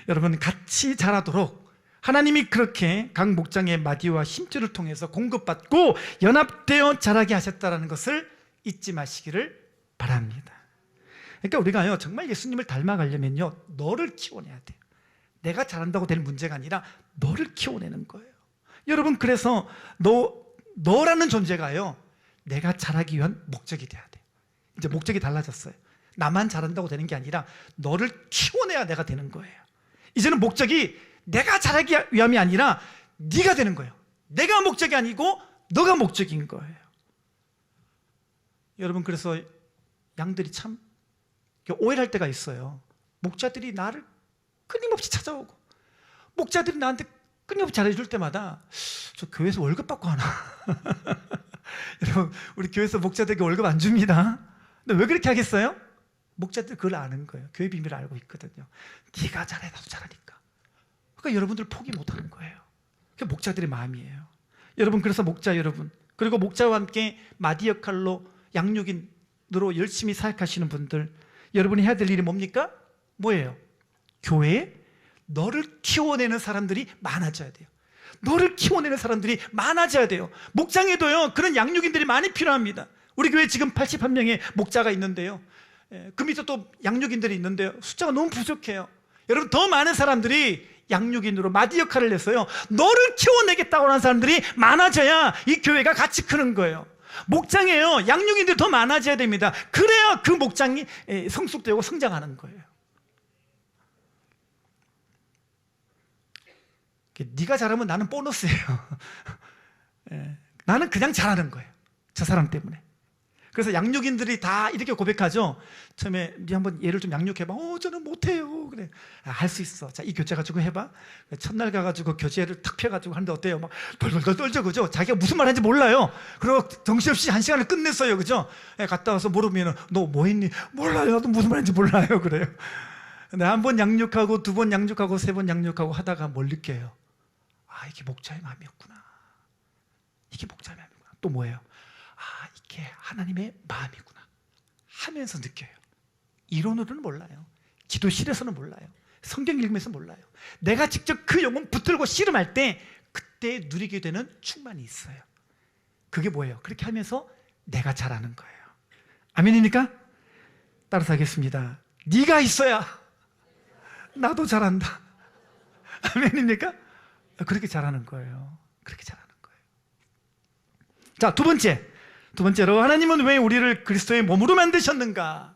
여러분, 같이 자라도록 하나님이 그렇게 각 목장의 마디와 힘줄을 통해서 공급받고 연합되어 자라게 하셨다는 것을 잊지 마시기를 바랍니다. 그러니까 우리가요, 정말 예수님을 닮아가려면요, 너를 키워내야 돼요. 내가 잘한다고 될 문제가 아니라 너를 키워내는 거예요. 여러분, 그래서 너라는 존재가요, 내가 자라기 위한 목적이 돼야 돼요. 이제 목적이 달라졌어요. 나만 잘한다고 되는 게 아니라 너를 키워내야 내가 되는 거예요. 이제는 목적이 내가 자라기 위함이 아니라 네가 되는 거예요. 내가 목적이 아니고 너가 목적인 거예요. 여러분, 그래서 양들이 참 오해를 할 때가 있어요. 목자들이 나를 끊임없이 찾아오고 목자들이 나한테 끊임없이 잘해줄 때마다 저 교회에서 월급 받고 하나? 여러분, 우리 교회에서 목자들에게 월급 안 줍니다. 근데 왜 그렇게 하겠어요? 목자들 그걸 아는 거예요. 교회 비밀을 알고 있거든요. 네가 잘해 나도 잘하니까. 그러니까 여러분들 포기 못하는 거예요. 그게 목자들의 마음이에요. 여러분, 그래서 목자 여러분, 그리고 목자와 함께 마디 역할로 양육인으로 열심히 사역하시는 분들, 여러분이 해야 될 일이 뭡니까? 뭐예요? 교회에 너를 키워내는 사람들이 많아져야 돼요. 너를 키워내는 사람들이 많아져야 돼요. 목장에도요, 그런 양육인들이 많이 필요합니다. 우리 교회 지금 81명의 목자가 있는데요, 그 밑에 또 양육인들이 있는데요, 숫자가 너무 부족해요. 여러분, 더 많은 사람들이 양육인으로 마디 역할을 했어요. 너를 키워내겠다고 하는 사람들이 많아져야 이 교회가 같이 크는 거예요. 목장에요, 양육인들이 더 많아져야 됩니다. 그래야 그 목장이 성숙되고 성장하는 거예요. 네가 잘하면 나는 보너스예요. 나는 그냥 잘하는 거예요, 저 사람 때문에. 그래서 양육인들이 다 이렇게 고백하죠. 처음에 네 한번 얘를 좀 양육해봐. 저는 못해요. 그래, 할 수 있어. 자, 이 교재 가지고 해봐. 첫날 가가지고 교재를 탁 펴가지고 하는데 어때요? 막 덜덜덜 떨죠, 그죠? 자기가 무슨 말 하는지 몰라요. 그리고 정신없이 1시간을 끝냈어요, 그죠? 갔다 와서 물으면 너 뭐 했니? 몰라요. 나도 무슨 말 하는지 몰라요. 그래요. 근데 한 번 양육하고, 2번 양육하고, 3번 양육하고 하다가 뭘 느껴요? 이게 목자의 마음이었구나. 이게 목자의 마음이구나. 또 뭐예요? 이게 하나님의 마음이구나 하면서 느껴요. 이론으로는 몰라요. 기도실에서는 몰라요. 성경 읽으면서 몰라요. 내가 직접 그 영혼 붙들고 씨름할 때 그때 누리게 되는 충만이 있어요. 그게 뭐예요? 그렇게 하면서 내가 잘하는 거예요. 아멘입니까? 따라서 하겠습니다. 네가 있어야 나도 잘한다. 아멘입니까? 그렇게 잘하는 거예요. 그렇게 잘하는 거예요. 자, 두 번째로 하나님은 왜 우리를 그리스도의 몸으로 만드셨는가?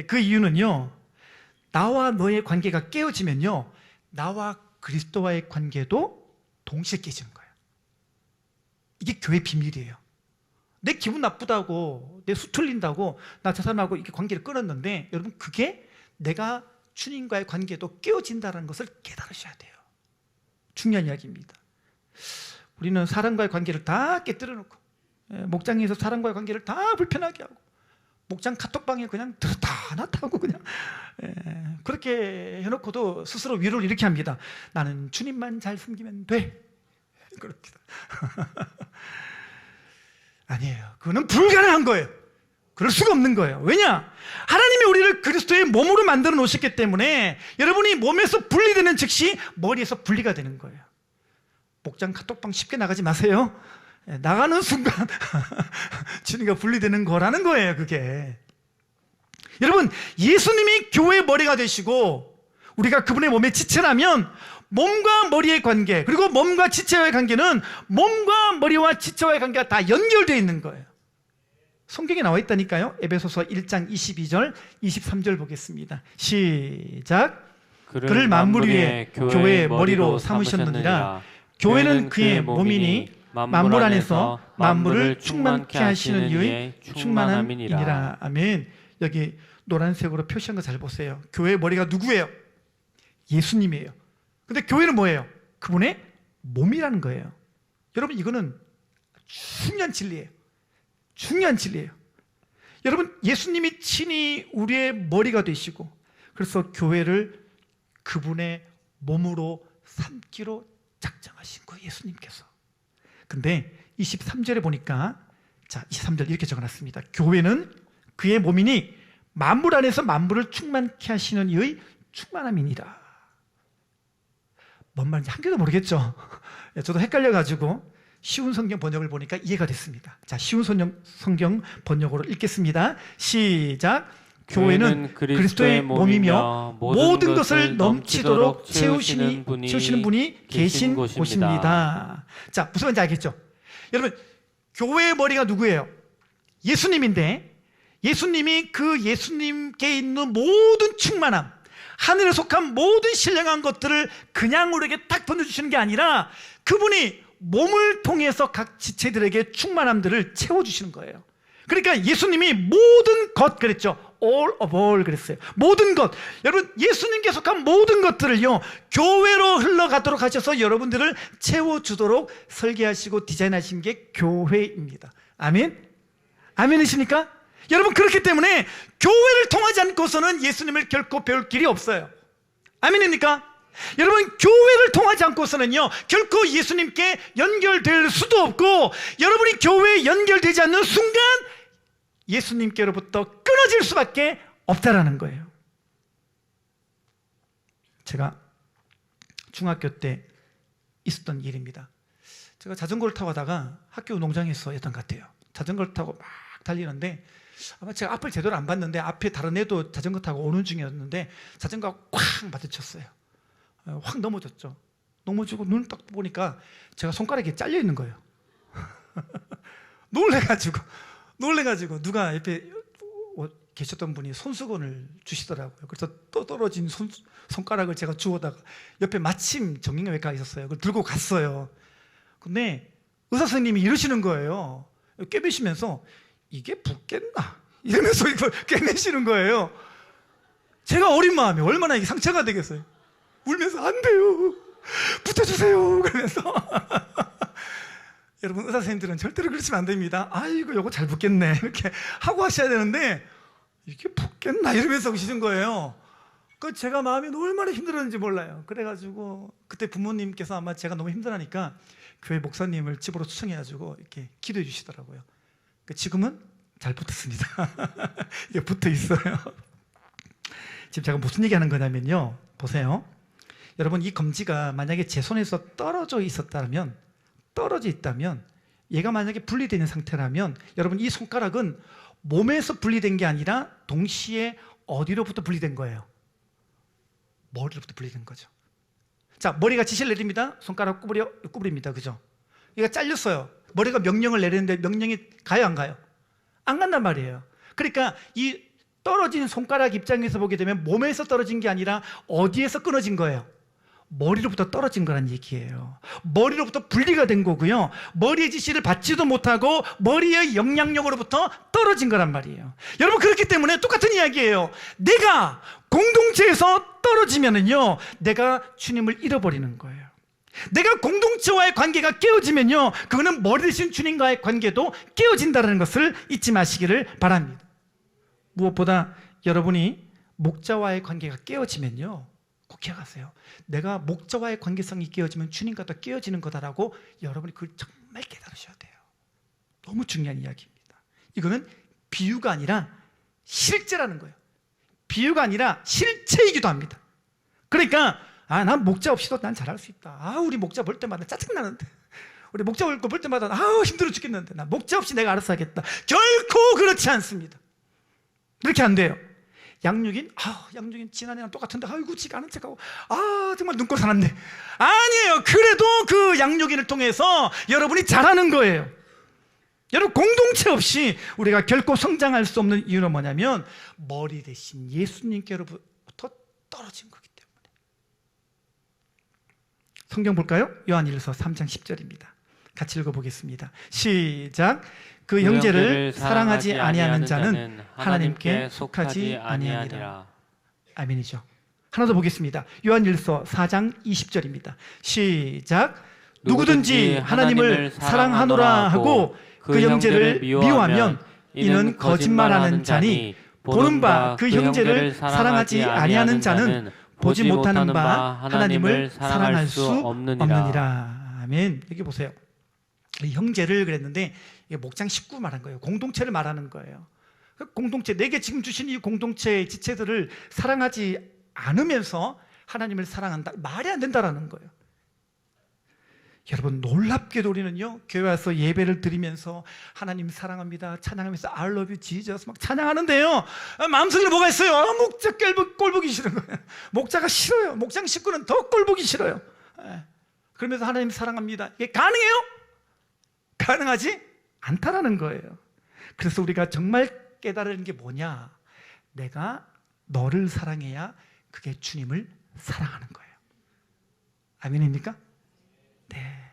그 이유는요, 나와 너의 관계가 깨어지면요, 나와 그리스도와의 관계도 동시에 깨지는 거예요. 이게 교회 비밀이에요. 내 기분 나쁘다고, 내 수틀린다고 나 저 사람하고 이렇게 관계를 끊었는데, 여러분, 그게 내가 주님과의 관계도 깨어진다는 것을 깨달으셔야 돼요. 중요한 이야기입니다. 우리는 사람과의 관계를 다 깨뜨려 놓고, 목장에서 사람과의 관계를 다 불편하게 하고, 목장 카톡방에 그냥 들었다 놨다 하고 그냥 그렇게 해놓고도 스스로 위로를 이렇게 합니다. 나는 주님만 잘 섬기면 돼. 그렇게 아니에요. 그거는 불가능한 거예요. 그럴 수가 없는 거예요. 왜냐? 하나님이 우리를 그리스도의 몸으로 만들어 놓으셨기 때문에 여러분이 몸에서 분리되는 즉시 머리에서 분리가 되는 거예요. 목장 카톡방 쉽게 나가지 마세요. 나가는 순간 주님과 분리되는 거라는 거예요. 그게. 여러분, 예수님이 교회의 머리가 되시고 우리가 그분의 몸의 지체라면 몸과 머리의 관계, 그리고 몸과 지체와의 관계는 몸과 머리와 지체와의 관계가 다 연결되어 있는 거예요. 성경에 나와 있다니까요. 에베소서 1장 22절 23절 보겠습니다. 시작. 그를 만물 위에 교회의 머리로 삼으셨느니라. 교회는 그의 몸이니 만물 안에서 만물을 충만케 하시는 이의 충만함이니라. 아멘. 여기 노란색으로 표시한 거 잘 보세요. 교회의 머리가 누구예요? 예수님이에요. 근데 교회는 뭐예요? 그분의 몸이라는 거예요. 여러분, 이거는 중요한 진리예요. 중요한 진리예요. 여러분, 예수님이 친히 우리의 머리가 되시고, 그래서 교회를 그분의 몸으로 삼기로 작정하신 거예요, 예수님께서. 근데 23절에 보니까, 자, 23절 이렇게 적어놨습니다. 교회는 그의 몸이니 만물 안에서 만물을 충만케 하시는 이의 충만함이니라. 뭔 말인지 한 개도 모르겠죠? 저도 헷갈려가지고 쉬운 성경 번역을 보니까 이해가 됐습니다. 자, 쉬운 성경 번역으로 읽겠습니다. 시작. 교회는 그리스도의 몸이며 모든 것을 넘치도록 채우시는 분이 계신 곳입니다. 자, 무슨 말인지 알겠죠? 여러분, 교회의 머리가 누구예요? 예수님인데, 예수님이 그 예수님께 있는 모든 충만함, 하늘에 속한 모든 신령한 것들을 그냥 우리에게 딱 던져주시는 게 아니라 그분이 몸을 통해서 각 지체들에게 충만함들을 채워주시는 거예요. 그러니까 예수님이 모든 것 그랬죠. all of all 그랬어요. 모든 것. 여러분, 예수님께 속한 모든 것들을요, 교회로 흘러가도록 하셔서 여러분들을 채워주도록 설계하시고 디자인하신 게 교회입니다. 아멘? 아멘이십니까? 여러분, 그렇기 때문에 교회를 통하지 않고서는 예수님을 결코 배울 길이 없어요. 아멘입니까? 여러분, 교회를 통하지 않고서는요, 결코 예수님께 연결될 수도 없고, 여러분이 교회에 연결되지 않는 순간 예수님께로부터 끊어질 수밖에 없다라는 거예요. 제가 중학교 때 있었던 일입니다. 제가 자전거를 타고 가다가 학교 운동장에서였던 것 같아요. 자전거를 타고 막 달리는데 아마 제가 앞을 제대로 안 봤는데 앞에 다른 애도 자전거 타고 오는 중이었는데 자전거가 쾅 마주쳤어요. 확 넘어졌죠. 넘어지고 눈을 딱 보니까 제가 손가락에 잘려 있는 거예요. 놀래가지고 누가 옆에 계셨던 분이 손수건을 주시더라고요. 그래서 또 떨어진 손가락을 제가 주워다가 옆에 마침 정형외과가 있었어요. 그걸 들고 갔어요. 근데 의사 선생님이 이러시는 거예요. 꿰매시면서 이게 붓겠나? 이러면서 이걸 꿰매시는 거예요. 제가 어린 마음에 얼마나 이게 상처가 되겠어요. 울면서 안 돼요. 붙여주세요. 그러면서 여러분 의사 선생님들은 절대로 그러시면 안 됩니다. 아이고 요거 잘 붙겠네 이렇게 하고 하셔야 되는데 이게 붙겠나 이러면서 오시는 거예요. 그 제가 마음이 얼마나 힘들었는지 몰라요. 그래가지고 그때 부모님께서 아마 제가 너무 힘들하니까 교회 목사님을 집으로 초청해가지고 이렇게 기도해 주시더라고요. 지금은 잘 붙었습니다. 이게 붙어 있어요. 지금 제가 무슨 얘기하는 거냐면요. 보세요. 여러분 이 검지가 만약에 제 손에서 떨어져 있었다면, 떨어져 있다면, 얘가 만약에 분리되어 있는 상태라면 여러분 이 손가락은 몸에서 분리된 게 아니라 동시에 어디로부터 분리된 거예요? 머리로부터 분리된 거죠. 자, 머리가 지시를 내립니다. 손가락 구부립니다. 그죠? 얘가 잘렸어요. 머리가 명령을 내리는데 명령이 가요, 안 가요? 안 간단 말이에요. 그러니까 이 떨어진 손가락 입장에서 보게 되면 몸에서 떨어진 게 아니라 어디에서 끊어진 거예요? 머리로부터 떨어진 거란 얘기예요. 머리로부터 분리가 된 거고요. 머리의 지시를 받지도 못하고 머리의 영향력으로부터 떨어진 거란 말이에요. 여러분 그렇기 때문에 똑같은 이야기예요. 내가 공동체에서 떨어지면은요, 내가 주님을 잃어버리는 거예요. 내가 공동체와의 관계가 깨어지면요, 그거는 머리 대신 주님과의 관계도 깨어진다는 것을 잊지 마시기를 바랍니다. 무엇보다 여러분이 목자와의 관계가 깨어지면요, 꼭 기억하세요. 내가 목자와의 관계성이 깨어지면 주님과 더 깨어지는 거다라고 여러분이 그걸 정말 깨달으셔야 돼요. 너무 중요한 이야기입니다. 이거는 비유가 아니라 실제라는 거예요. 비유가 아니라 실체이기도 합니다. 그러니까 난 목자 없이도 난 잘할 수 있다. 우리 목자 볼 때마다 짜증나는데, 우리 목자 볼 때마다 힘들어 죽겠는데 나 목자 없이 내가 알아서 하겠다. 결코 그렇지 않습니다. 그렇게 안 돼요. 양육인 지난해랑 똑같은데 아이고 지가 아는 척하고 정말 눈꼴 사납네. 아니에요. 그래도 그 양육인을 통해서 여러분이 잘하는 거예요. 여러분 공동체 없이 우리가 결코 성장할 수 없는 이유는 뭐냐면 머리 대신 예수님께로부터 떨어진 거기 때문에. 성경 볼까요? 요한일서 3장 10절입니다. 같이 읽어보겠습니다. 시작. 그 형제를 사랑하지 아니하는 자는 하나님께 속하지 아니하니라. 아멘이죠. 하나 더 보겠습니다. 요한일서 4장 20절입니다. 시작. 누구든지 하나님을 사랑하노라 하고 그 형제를 미워하면 이는 거짓말하는 자니 보는 바 그 형제를 사랑하지 아니하는 자는 보지 못하는 바 하나님을 사랑할 수 없느니라. 아멘. 여기 보세요. 형제를 그랬는데 이게 목장 식구 말한 거예요. 공동체를 말하는 거예요. 공동체, 내게 지금 주신 이 공동체의 지체들을 사랑하지 않으면서 하나님을 사랑한다, 말이 안 된다라는 거예요. 여러분 놀랍게도 우리는요, 교회 와서 예배를 드리면서 하나님 사랑합니다 찬양하면서 I love you Jesus 막 찬양하는데요, 마음속에 뭐가 있어요? 목자 꼴보기 싫은 거예요. 목자가 싫어요. 목장 식구는 더 꼴보기 싫어요. 그러면서 하나님 사랑합니다. 이게 가능해요? 가능하지 않다라는 거예요. 그래서 우리가 정말 깨달은 게 뭐냐? 내가 너를 사랑해야 그게 주님을 사랑하는 거예요. 아멘입니까? 네.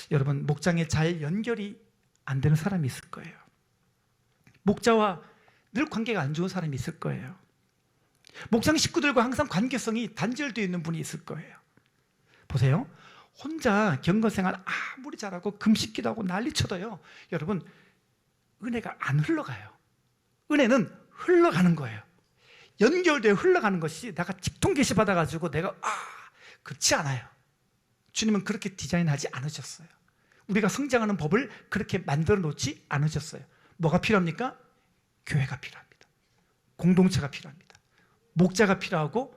여러분 목장에 잘 연결이 안 되는 사람이 있을 거예요. 목자와 늘 관계가 안 좋은 사람이 있을 거예요. 목장 식구들과 항상 관계성이 단절되어 있는 분이 있을 거예요. 보세요. 혼자 경건생활 아무리 잘하고 금식기도 하고 난리쳐도요, 여러분 은혜가 안 흘러가요. 은혜는 흘러가는 거예요. 연결되어 흘러가는 것이 내가 직통 계시 받아가지고 내가 그렇지 않아요. 주님은 그렇게 디자인하지 않으셨어요. 우리가 성장하는 법을 그렇게 만들어 놓지 않으셨어요. 뭐가 필요합니까? 교회가 필요합니다. 공동체가 필요합니다. 목자가 필요하고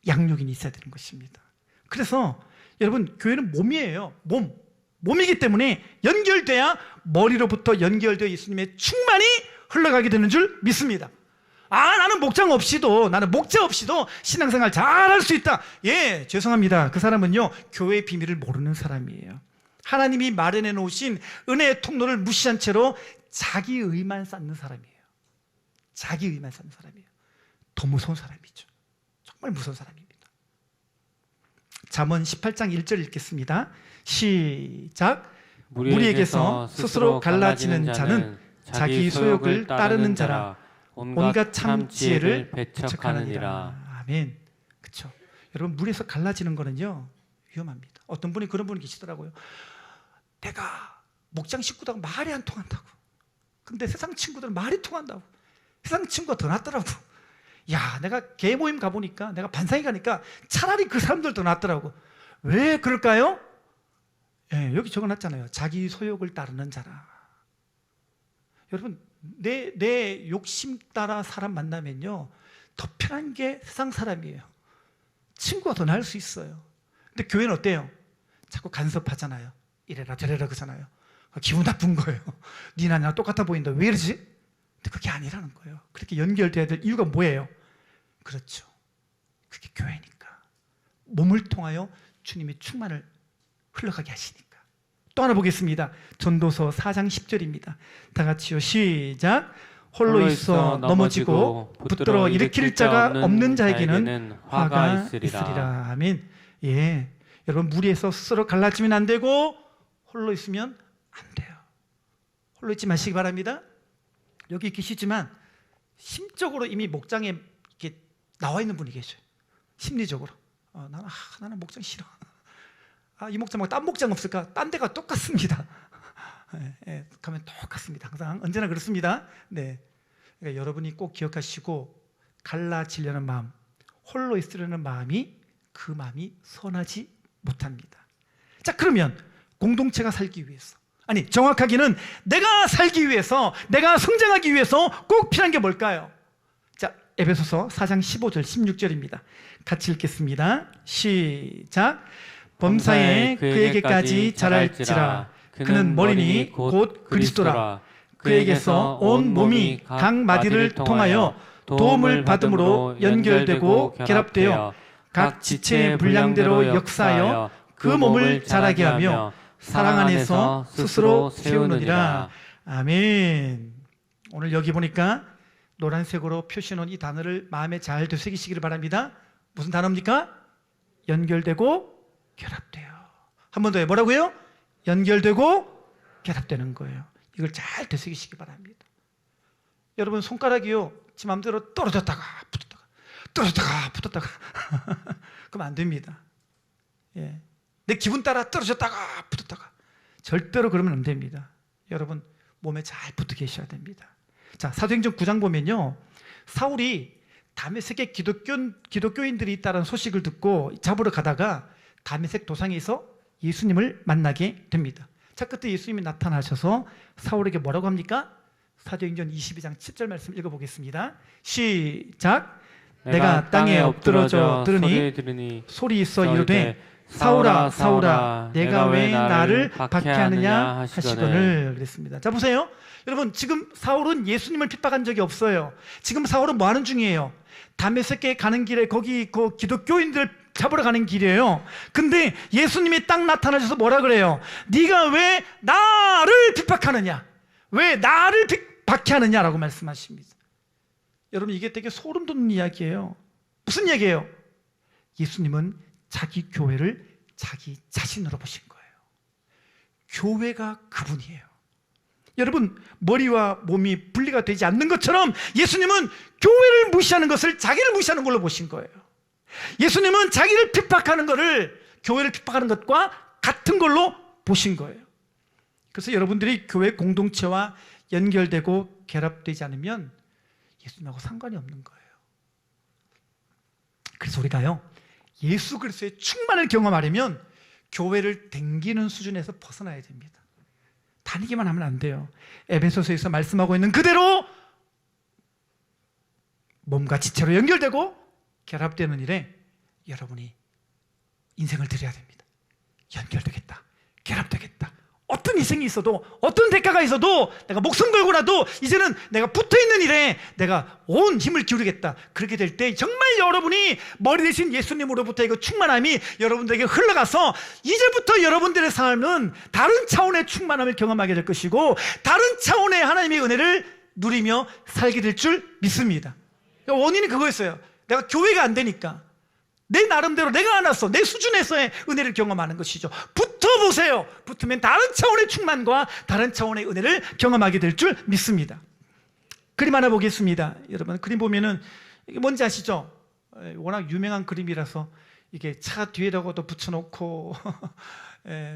양육인이 있어야 되는 것입니다. 그래서 여러분, 교회는 몸이에요. 몸이기 때문에 연결돼야 머리로부터 연결되어 예수님의 충만이 흘러가게 되는 줄 믿습니다. 나는 목장 없이도, 나는 목자 없이도 신앙생활 잘할 수 있다. 예, 죄송합니다. 그 사람은요, 교회의 비밀을 모르는 사람이에요. 하나님이 마련해 놓으신 은혜의 통로를 무시한 채로 자기 의만 쌓는 사람이에요. 자기 의만 쌓는 사람이에요. 더 무서운 사람이죠. 정말 무서운 사람입니다. 잠언 18장 1절 읽겠습니다. 시작. 무리에게서 스스로 갈라지는 자는 자기 소욕을 따르는 자라 온갖 참 지혜를 배척하느니라. 아멘. 그렇죠. 여러분, 무리에서 갈라지는 거는요, 위험합니다. 어떤 분이 그런 분이 계시더라고요. 내가 목장 식구들하고 말이 안 통한다고. 근데 세상 친구들은 말이 통한다고. 세상 친구가 더 낫더라고. 야, 내가 개 모임 가보니까, 내가 반상회 가니까 차라리 그 사람들 더 낫더라고. 왜 그럴까요? 예, 여기 적어놨잖아요. 자기 소욕을 따르는 자라. 여러분, 내 욕심 따라 사람 만나면요, 더 편한 게 세상 사람이에요. 친구가 더 나을 수 있어요. 근데 교회는 어때요? 자꾸 간섭하잖아요. 이래라 저래라 그러잖아요. 기분 나쁜 거예요. 니나 나랑 똑같아 보인다. 왜 이러지? 근데 그게 아니라는 거예요. 그렇게 연결돼야 될 이유가 뭐예요? 그렇죠. 그게 교회니까. 몸을 통하여 주님의 충만을 흘러가게 하시니까. 또 하나 보겠습니다. 전도서 4장 10절입니다. 다 같이요. 시작. 홀로 있어 넘어지고 붙들어 일으킬 자가 없는 자에게는 화가 있으리라. 아멘. 예, 여러분, 무리에서 스스로 갈라지면 안 되고 홀로 있으면 안 돼요. 홀로 있지 마시기 바랍니다. 여기 계시지만 심적으로 이미 목장에 이렇게 나와 있는 분이 계셔요. 심리적으로. 나는 목장 싫어. 이 목장 말고 딴 목장 없을까? 딴 데가 똑같습니다. 가면 똑같습니다. 항상 언제나 그렇습니다. 네, 그러니까 여러분이 꼭 기억하시고, 갈라지려는 마음, 홀로 있으려는 마음이, 그 마음이 선하지 못합니다. 자, 그러면 공동체가 살기 위해서, 아니 정확하게는 내가 살기 위해서, 내가 성장하기 위해서 꼭 필요한 게 뭘까요? 자, 에베소서 4장 15절 16절입니다. 같이 읽겠습니다. 시작. 범사에 그에게까지 자랄지라. 그는 머리니 곧 그리스도라. 그에게서 온 몸이 각 마디를 통하여 도움을 받음으로 연결되고 결합되어 각 지체의 분량대로 역사하여 그 몸을 자라게 하며 사랑 안에서 스스로 세우느니라. 아멘. 오늘 여기 보니까 노란색으로 표시해놓은 이 단어를 마음에 잘 되새기시기를 바랍니다. 무슨 단어입니까? 연결되고 결합돼요. 한 번 더 뭐라고요? 연결되고 결합되는 거예요. 이걸 잘 되새기시기 바랍니다. 여러분, 손가락이요, 지 마음대로 떨어졌다가 붙었다가 떨어졌다가 붙었다가 그러면 안 됩니다. 예. 내 기분 따라 떨어졌다가 붙었다가 절대로 그러면 안 됩니다. 여러분, 몸에 잘 붙어 계셔야 됩니다. 자, 사도행전 9장 보면요, 사울이 다메섹에 기독교인들이 있다는 소식을 듣고 잡으러 가다가 다메섹 도상에서 예수님을 만나게 됩니다. 자, 그때 예수님이 나타나셔서 사울에게 뭐라고 합니까? 사도행전 22장 7절 말씀 읽어보겠습니다. 시작. 내가 땅에 엎드러져 들으니 소리 있어 이르되 사울아 사울아 내가 왜 나를 박해하느냐 하시거늘 그랬습니다. 자, 보세요. 여러분, 지금 사울은 예수님을 핍박한 적이 없어요. 지금 사울은 뭐 하는 중이에요? 다메섹에 가는 길에 거기 그 기독교인들 잡으러 가는 길이에요. 근데 예수님이 딱 나타나셔서 뭐라 그래요? 네가 왜 나를 핍박하느냐? 왜 나를 박해하느냐라고 말씀하십니다. 여러분, 이게 되게 소름 돋는 이야기예요. 무슨 얘기예요? 예수님은 자기 교회를 자기 자신으로 보신 거예요. 교회가 그분이에요. 여러분, 머리와 몸이 분리가 되지 않는 것처럼 예수님은 교회를 무시하는 것을 자기를 무시하는 걸로 보신 거예요. 예수님은 자기를 핍박하는 것을 교회를 핍박하는 것과 같은 걸로 보신 거예요. 그래서 여러분들이 교회 공동체와 연결되고 결합되지 않으면 예수님하고 상관이 없는 거예요. 그래서 우리가요, 예수 그리스도의 충만을 경험하려면 교회를 댕기는 수준에서 벗어나야 됩니다. 다니기만 하면 안 돼요. 에베소서에서 말씀하고 있는 그대로 몸과 지체로 연결되고 결합되는 일에 여러분이 인생을 드려야 됩니다. 연결되겠다, 결합되겠다. 어떤 희생이 있어도, 어떤 대가가 있어도 내가 목숨 걸고라도 이제는 내가 붙어있는 일에 내가 온 힘을 기울이겠다. 그렇게 될 때 정말 여러분이 머리 대신 예수님으로부터 이거 충만함이 여러분들에게 흘러가서 이제부터 여러분들의 삶은 다른 차원의 충만함을 경험하게 될 것이고 다른 차원의 하나님의 은혜를 누리며 살게 될 줄 믿습니다. 원인이 그거였어요. 내가 교회가 안 되니까 내 나름대로 내가 알아서 내 수준에서의 은혜를 경험하는 것이죠. 붙어보세요. 붙으면 다른 차원의 충만과 다른 차원의 은혜를 경험하게 될 줄 믿습니다. 그림 하나 보겠습니다. 여러분, 그림 보면은 이게 뭔지 아시죠? 워낙 유명한 그림이라서 이게 차 뒤에다가도 붙여놓고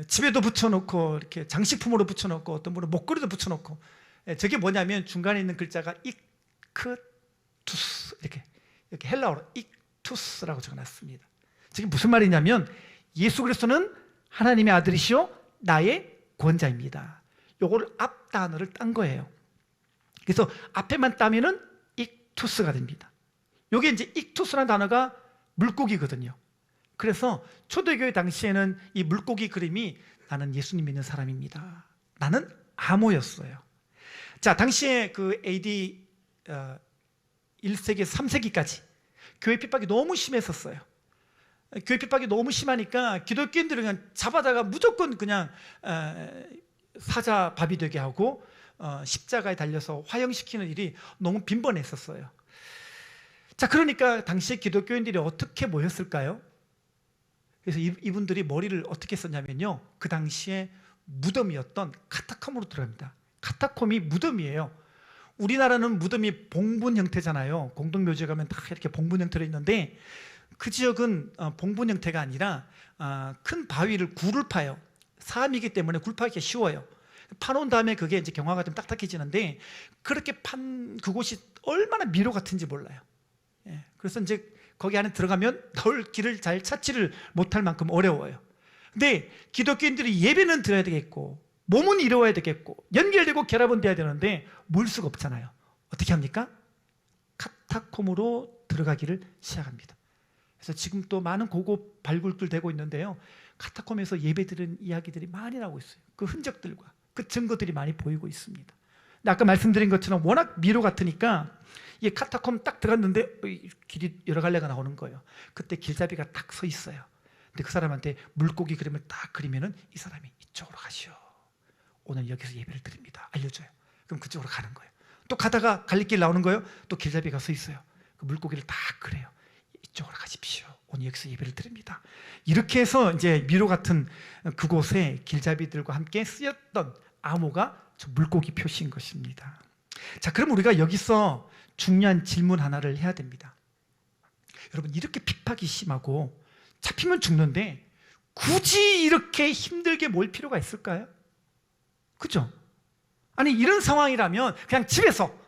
집에도 붙여놓고 이렇게 장식품으로 붙여놓고 어떤 분은 목걸이도 붙여놓고 저게 뭐냐면 중간에 있는 글자가 익크투스 이렇게 헬라어로 투스라고 적어놨습니다. 지금 무슨 말이냐면 예수 그리스도는 하나님의 아들이시오 나의 구원자입니다. 요거를 앞 단어를 딴 거예요. 그래서 앞에만 따면은 익투스가 됩니다. 요게 이제 익투스라는 단어가 물고기거든요. 그래서 초대교회 당시에는 이 물고기 그림이 나는 예수님 믿는 사람입니다. 나는 암호였어요. 자, 당시에 그 AD 1세기 3세기까지 교회 핍박이 너무 심했었어요. 교회 핍박이 너무 심하니까 기독교인들을 그냥 잡아다가 무조건 그냥 사자밥이 되게 하고 십자가에 달려서 화형시키는 일이 너무 빈번했었어요. 자, 그러니까 당시에 기독교인들이 어떻게 모였을까요? 그래서 이분들이 머리를 어떻게 썼냐면요, 그 당시에 무덤이었던 카타콤으로 들어갑니다. 카타콤이 무덤이에요. 우리나라는 무덤이 봉분 형태잖아요. 공동묘지에 가면 다 이렇게 봉분 형태로 있는데 그 지역은 봉분 형태가 아니라 큰 바위를 굴을 파요. 사암이기 때문에 굴 파기가 쉬워요. 파놓은 다음에 그게 이제 경화가 좀 딱딱해지는데 그렇게 판 그곳이 얼마나 미로 같은지 몰라요. 예, 그래서 이제 거기 안에 들어가면 나올 길을 잘 찾지를 못할 만큼 어려워요. 근데 기독교인들이 예배는 드려야 되겠고 몸은 이루어야 되겠고 연결되고 결합은 돼야 되는데 모일 수가 없잖아요. 어떻게 합니까? 카타콤으로 들어가기를 시작합니다. 그래서 지금 또 많은 고급 발굴들 되고 있는데요, 카타콤에서 예배드린 이야기들이 많이 나오고 있어요. 그 흔적들과 그 증거들이 많이 보이고 있습니다. 근데 아까 말씀드린 것처럼 워낙 미로 같으니까 이 카타콤 딱 들어갔는데 길이 여러 갈래가 나오는 거예요. 그때 길잡이가 딱 서 있어요. 근데 그 사람한테 물고기 그림을 딱 그리면은 이 사람이 이쪽으로 가시오. 오늘 여기서 예배를 드립니다. 알려줘요. 그럼 그쪽으로 가는 거예요. 또 가다가 갈림길 나오는 거예요. 또 길잡이가 서 있어요. 그 물고기를 다 그래요. 이쪽으로 가십시오. 오늘 여기서 예배를 드립니다. 이렇게 해서 이제 미로 같은 그곳에 길잡이들과 함께 쓰였던 암호가 저 물고기 표시인 것입니다. 자, 그럼 우리가 여기서 중요한 질문 하나를 해야 됩니다. 여러분, 이렇게 핍박이 심하고 잡히면 죽는데 굳이 이렇게 힘들게 모일 필요가 있을까요? 그죠? 아니, 이런 상황이라면 그냥 집에서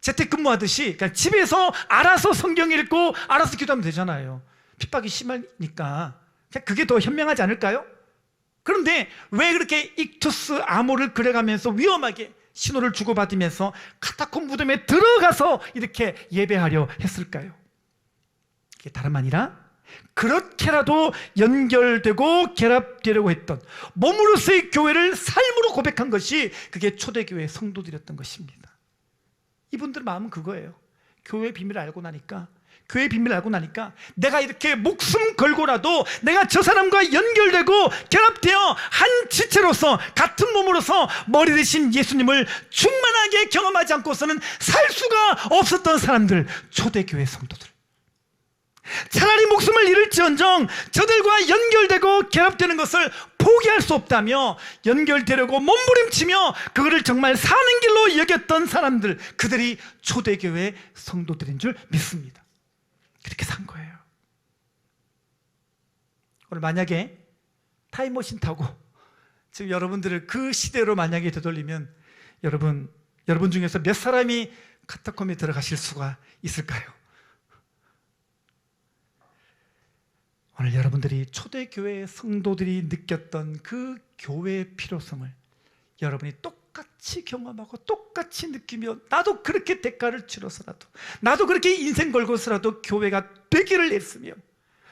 재택근무하듯이 그냥 집에서 알아서 성경 읽고 알아서 기도하면 되잖아요. 핍박이 심하니까 그냥 그게 더 현명하지 않을까요? 그런데 왜 그렇게 익투스 암호를 그려가면서 위험하게 신호를 주고받으면서 카타콤 무덤에 들어가서 이렇게 예배하려 했을까요? 이게 다름 아니라 그렇게라도 연결되고 결합되려고 했던 몸으로서의 교회를 삶으로 고백한 것이 그게 초대교회 성도들이었던 것입니다. 이분들 마음은 그거예요. 교회의 비밀을 알고 나니까, 교회의 비밀을 알고 나니까 내가 이렇게 목숨 걸고라도 내가 저 사람과 연결되고 결합되어 한 지체로서 같은 몸으로서 머리 대신 예수님을 충만하게 경험하지 않고서는 살 수가 없었던 사람들, 초대교회 성도들. 차라리 목숨을 잃을지언정 저들과 연결되고 결합되는 것을 포기할 수 없다며 연결되려고 몸부림치며 그거를 정말 사는 길로 여겼던 사람들, 그들이 초대교회 성도들인 줄 믿습니다. 그렇게 산 거예요. 오늘 만약에 타임머신 타고 지금 여러분들을 그 시대로 만약에 되돌리면 여러분 중에서 몇 사람이 카타콤에 들어가실 수가 있을까요? 오늘 여러분들이 초대교회 성도들이 느꼈던 그 교회의 필요성을 여러분이 똑같이 경험하고 똑같이 느끼며 나도 그렇게 대가를 치러서라도 나도 그렇게 인생 걸고서라도 교회가 되기를 했으며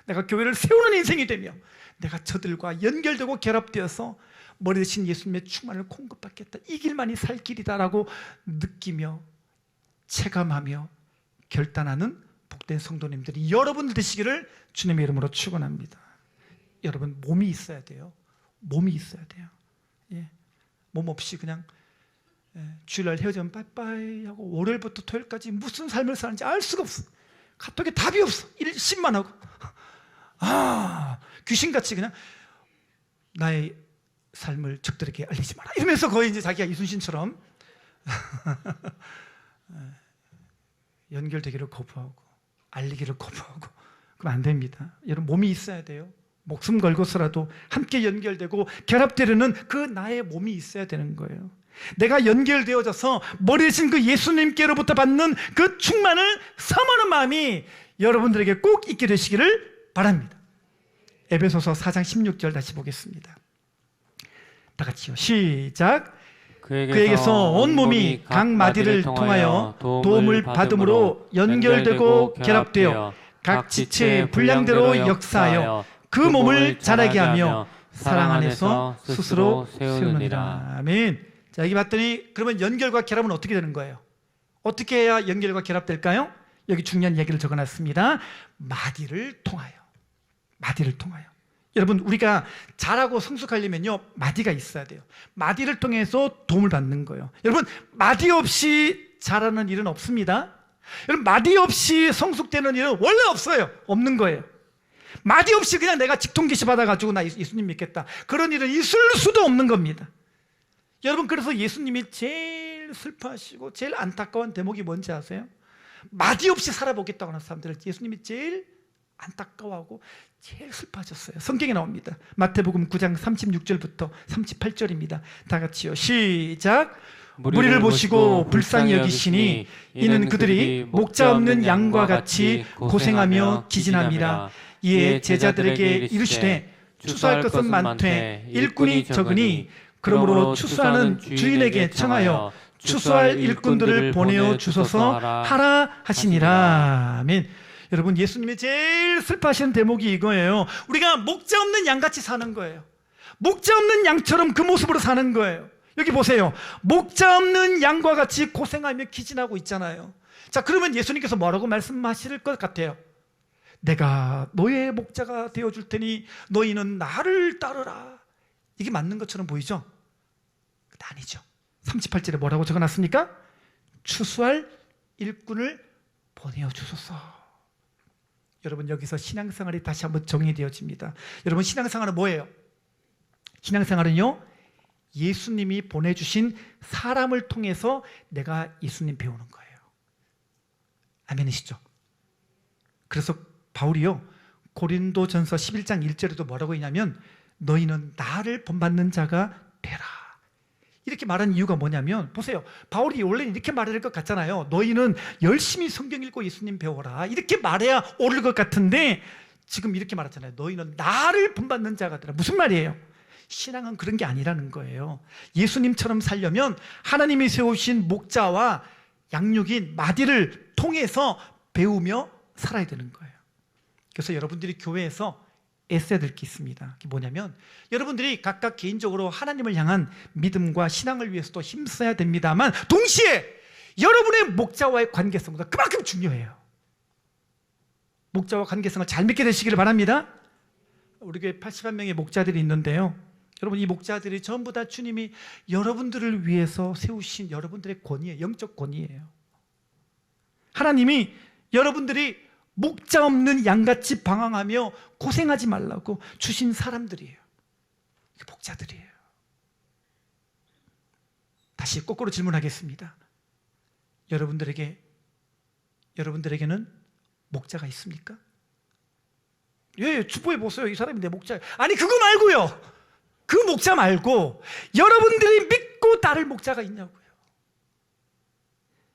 내가 교회를 세우는 인생이 되며 내가 저들과 연결되고 결합되어서 머리 대신 예수님의 충만을 공급받겠다, 이 길만이 살 길이다라고 느끼며 체감하며 결단하는 복된 성도님들이 여러분들 되시기를 주님의 이름으로 축원합니다. 여러분, 몸이 있어야 돼요. 몸이 있어야 돼요. 예. 몸 없이 그냥 주일날 헤어지면 빠이빠이 하고 월요일부터 토요일까지 무슨 삶을 사는지 알 수가 없어. 카톡에 답이 없어. 일심만 하고 귀신같이 그냥 나의 삶을 적들에게 알리지 마라 이러면서 거의 이제 자기가 이순신처럼 연결되기를 거부하고 알리기를 거부하고, 그럼 안 됩니다. 여러분, 몸이 있어야 돼요. 목숨 걸고서라도 함께 연결되고 결합되려는 그 나의 몸이 있어야 되는 거예요. 내가 연결되어져서 머리 대신 그 예수님께로부터 받는 그 충만을 사모하는 마음이 여러분들에게 꼭 있게 되시기를 바랍니다. 에베소서 4장 16절 다시 보겠습니다. 다 같이요. 시작. 그에게서 온몸이 각 마디를 통하여 도움을 받음으로 연결되고 결합되어 각 지체의 분량대로 역사하여 그 몸을 자라게 하며 사랑 안에서 스스로 세우느니라. 아멘. 자, 여기 봤더니 그러면 연결과 결합은 어떻게 되는 거예요? 어떻게 해야 연결과 결합될까요? 여기 중요한 얘기를 적어놨습니다. 마디를 통하여. 마디를 통하여. 여러분, 우리가 잘하고 성숙하려면요, 마디가 있어야 돼요. 마디를 통해서 도움을 받는 거예요. 여러분, 마디 없이 잘하는 일은 없습니다. 여러분, 마디 없이 성숙되는 일은 원래 없어요. 없는 거예요. 마디 없이 그냥 내가 직통기시 받아가지고 나 예수님 믿겠다, 그런 일은 있을 수도 없는 겁니다. 여러분, 그래서 예수님이 제일 슬퍼하시고 제일 안타까운 대목이 뭔지 아세요? 마디 없이 살아보겠다고 하는 사람들을 예수님이 제일 안타까워하고 제일 슬퍼하셨어요. 성경에 나옵니다. 마태복음 9장 36절부터 38절입니다. 다 같이요. 시작. 무리를 보시고 불쌍히 여기시니 이는 그들이 목자 없는 양과 같이 고생하며 기진함이라. 이에 제자들에게 이르시되 추수할 것은 많되 일꾼이 적으니 그러므로 추수하는 주인에게 청하여 추수할 일꾼들을 보내어 주소서 하라 하시니라. 아멘. 여러분, 예수님이 제일 슬퍼하시는 대목이 이거예요. 우리가 목자 없는 양같이 사는 거예요. 목자 없는 양처럼 그 모습으로 사는 거예요. 여기 보세요. 목자 없는 양과 같이 고생하며 기진하고 있잖아요. 자, 그러면 예수님께서 뭐라고 말씀하실 것 같아요? 내가 너의 목자가 되어줄 테니 너희는 나를 따르라. 이게 맞는 것처럼 보이죠? 아니죠. 38절에 뭐라고 적어놨습니까? 추수할 일꾼을 보내어 주소서. 여러분, 여기서 신앙생활이 다시 한번 정의되어집니다. 여러분, 신앙생활은 뭐예요? 신앙생활은요, 예수님이 보내주신 사람을 통해서 내가 예수님 배우는 거예요. 아멘이시죠? 그래서 바울이요, 고린도전서 11장 1절에도 뭐라고 했냐면 너희는 나를 본받는 자가 되라. 이렇게 말한 이유가 뭐냐면, 보세요. 바울이 원래는 이렇게 말할 것 같잖아요. 너희는 열심히 성경 읽고 예수님 배워라. 이렇게 말해야 옳을 것 같은데 지금 이렇게 말하잖아요. 너희는 나를 본받는 자가 되라. 무슨 말이에요? 신앙은 그런 게 아니라는 거예요. 예수님처럼 살려면 하나님이 세우신 목자와 양육인 마디를 통해서 배우며 살아야 되는 거예요. 그래서 여러분들이 교회에서 애써야 될 게 있습니다. 그게 뭐냐면, 여러분들이 각각 개인적으로 하나님을 향한 믿음과 신앙을 위해서도 힘써야 됩니다만 동시에 여러분의 목자와의 관계성도 그만큼 중요해요. 목자와 관계성을 잘 맺게 되시기를 바랍니다. 우리 교회 81명의 목자들이 있는데요, 여러분, 이 목자들이 전부 다 주님이 여러분들을 위해서 세우신 여러분들의 권위예요. 영적 권위예요. 하나님이 여러분들이 목자 없는 양같이 방황하며 고생하지 말라고 주신 사람들이에요. 목자들이에요. 다시 거꾸로 질문하겠습니다. 여러분들에게는 목자가 있습니까? 예, 축복해 보세요. 이 사람이 내 목자예요. 아니, 그거 말고요. 그 목자 말고 여러분들이 믿고 따를 목자가 있냐고요.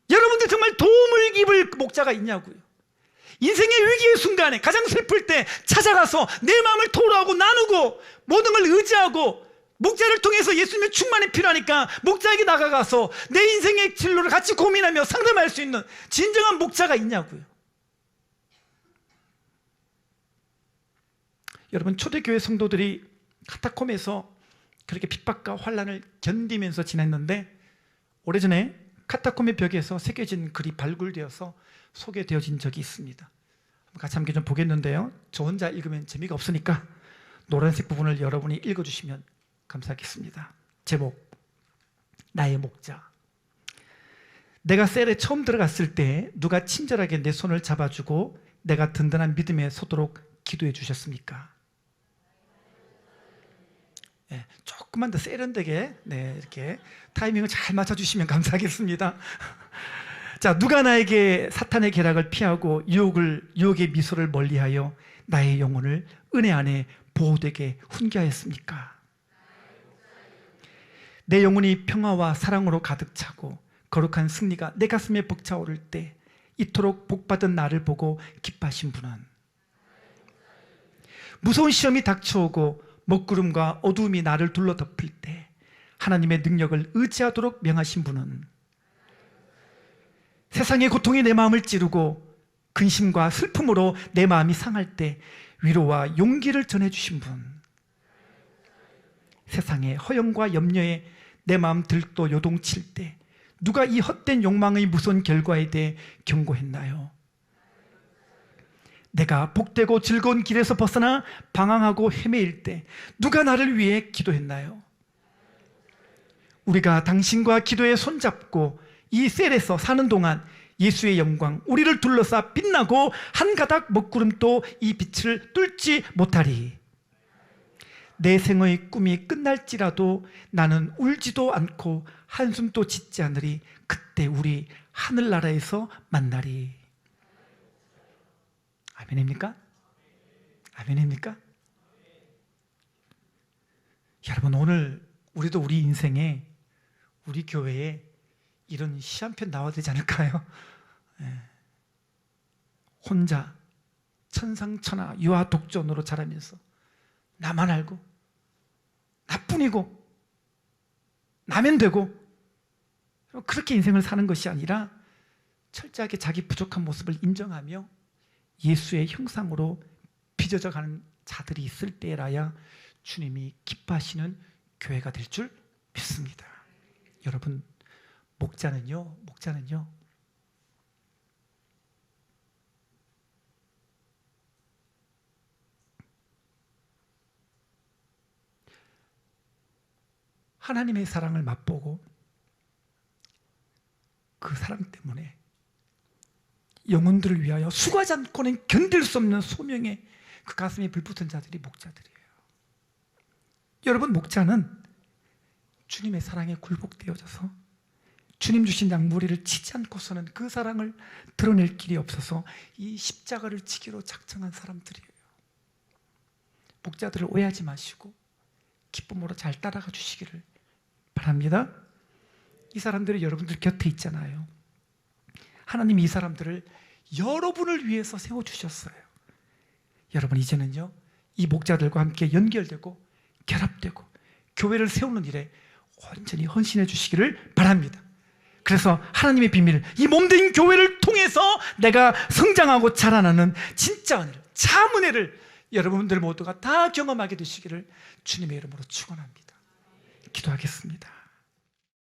여러분들 정말 도움을 입을 목자가 있냐고요. 인생의 위기의 순간에 가장 슬플 때 찾아가서 내 마음을 토로하고 나누고 모든 걸 의지하고 목자를 통해서 예수님의 충만이 필요하니까 목자에게 나가가서 내 인생의 진로를 같이 고민하며 상담할 수 있는 진정한 목자가 있냐고요. 여러분, 초대교회 성도들이 카타콤에서 그렇게 핍박과 환난을 견디면서 지냈는데, 오래전에 카타콤의 벽에서 새겨진 글이 발굴되어서 소개되어진 적이 있습니다. 같이 함께 좀 보겠는데요, 저 혼자 읽으면 재미가 없으니까 노란색 부분을 여러분이 읽어주시면 감사하겠습니다. 제목, 나의 목자. 내가 셀에 처음 들어갔을 때 누가 친절하게 내 손을 잡아주고 내가 든든한 믿음에 서도록 기도해 주셨습니까? 네, 조금만 더 세련되게 이렇게 타이밍을 잘 맞춰주시면 감사하겠습니다. 자, 누가 나에게 사탄의 계략을 피하고 유혹의 미소를 멀리하여 나의 영혼을 은혜 안에 보호되게 훈계하였습니까? 내 영혼이 평화와 사랑으로 가득 차고 거룩한 승리가 내 가슴에 벅차오를 때 이토록 복받은 나를 보고 기뻐하신 분은, 무서운 시험이 닥쳐오고 먹구름과 어두움이 나를 둘러덮을 때 하나님의 능력을 의지하도록 명하신 분은, 세상의 고통이 내 마음을 찌르고 근심과 슬픔으로 내 마음이 상할 때 위로와 용기를 전해주신 분, 세상의 허영과 염려에 내 마음 들떠 요동칠 때 누가 이 헛된 욕망의 무서운 결과에 대해 경고했나요? 내가 복되고 즐거운 길에서 벗어나 방황하고 헤매일 때 누가 나를 위해 기도했나요? 우리가 당신과 기도에 손잡고 이 셀에서 사는 동안 예수의 영광 우리를 둘러싸 빛나고 한 가닥 먹구름도 이 빛을 뚫지 못하리. 내 생의 꿈이 끝날지라도 나는 울지도 않고 한숨도 짓지 않으리. 그때 우리 하늘나라에서 만나리. 아멘입니까? 아멘입니까? 여러분, 오늘 우리도 우리 인생에, 우리 교회에 이런 시 한 편 나와야 되지 않을까요? 혼자 천상천하 유아 독존으로 자라면서 나만 알고 나뿐이고 나면 되고 그렇게 인생을 사는 것이 아니라 철저하게 자기 부족한 모습을 인정하며 예수의 형상으로 빚어져가는 자들이 있을 때라야 주님이 기뻐하시는 교회가 될 줄 믿습니다. 여러분, 목자는요 하나님의 사랑을 맛보고 그 사랑 때문에 영혼들을 위하여 수고하지 않고는 견딜 수 없는 소명에 그 가슴에 불붙은 자들이 목자들이에요. 여러분, 목자는 주님의 사랑에 굴복되어져서 주님 주신 양무리를 치지 않고서는 그 사랑을 드러낼 길이 없어서 이 십자가를 지기로 작정한 사람들이에요. 목자들을 오해하지 마시고 기쁨으로 잘 따라가 주시기를 바랍니다. 이 사람들이 여러분들 곁에 있잖아요. 하나님이 이 사람들을 여러분을 위해서 세워주셨어요. 여러분, 이제는요 이 목자들과 함께 연결되고 결합되고 교회를 세우는 일에 온전히 헌신해 주시기를 바랍니다. 그래서 하나님의 비밀, 이 몸된 교회를 통해서 내가 성장하고 자라나는 진짜 은혜를, 참 은혜를 여러분들 모두가 다 경험하게 되시기를 주님의 이름으로 축원합니다. 기도하겠습니다.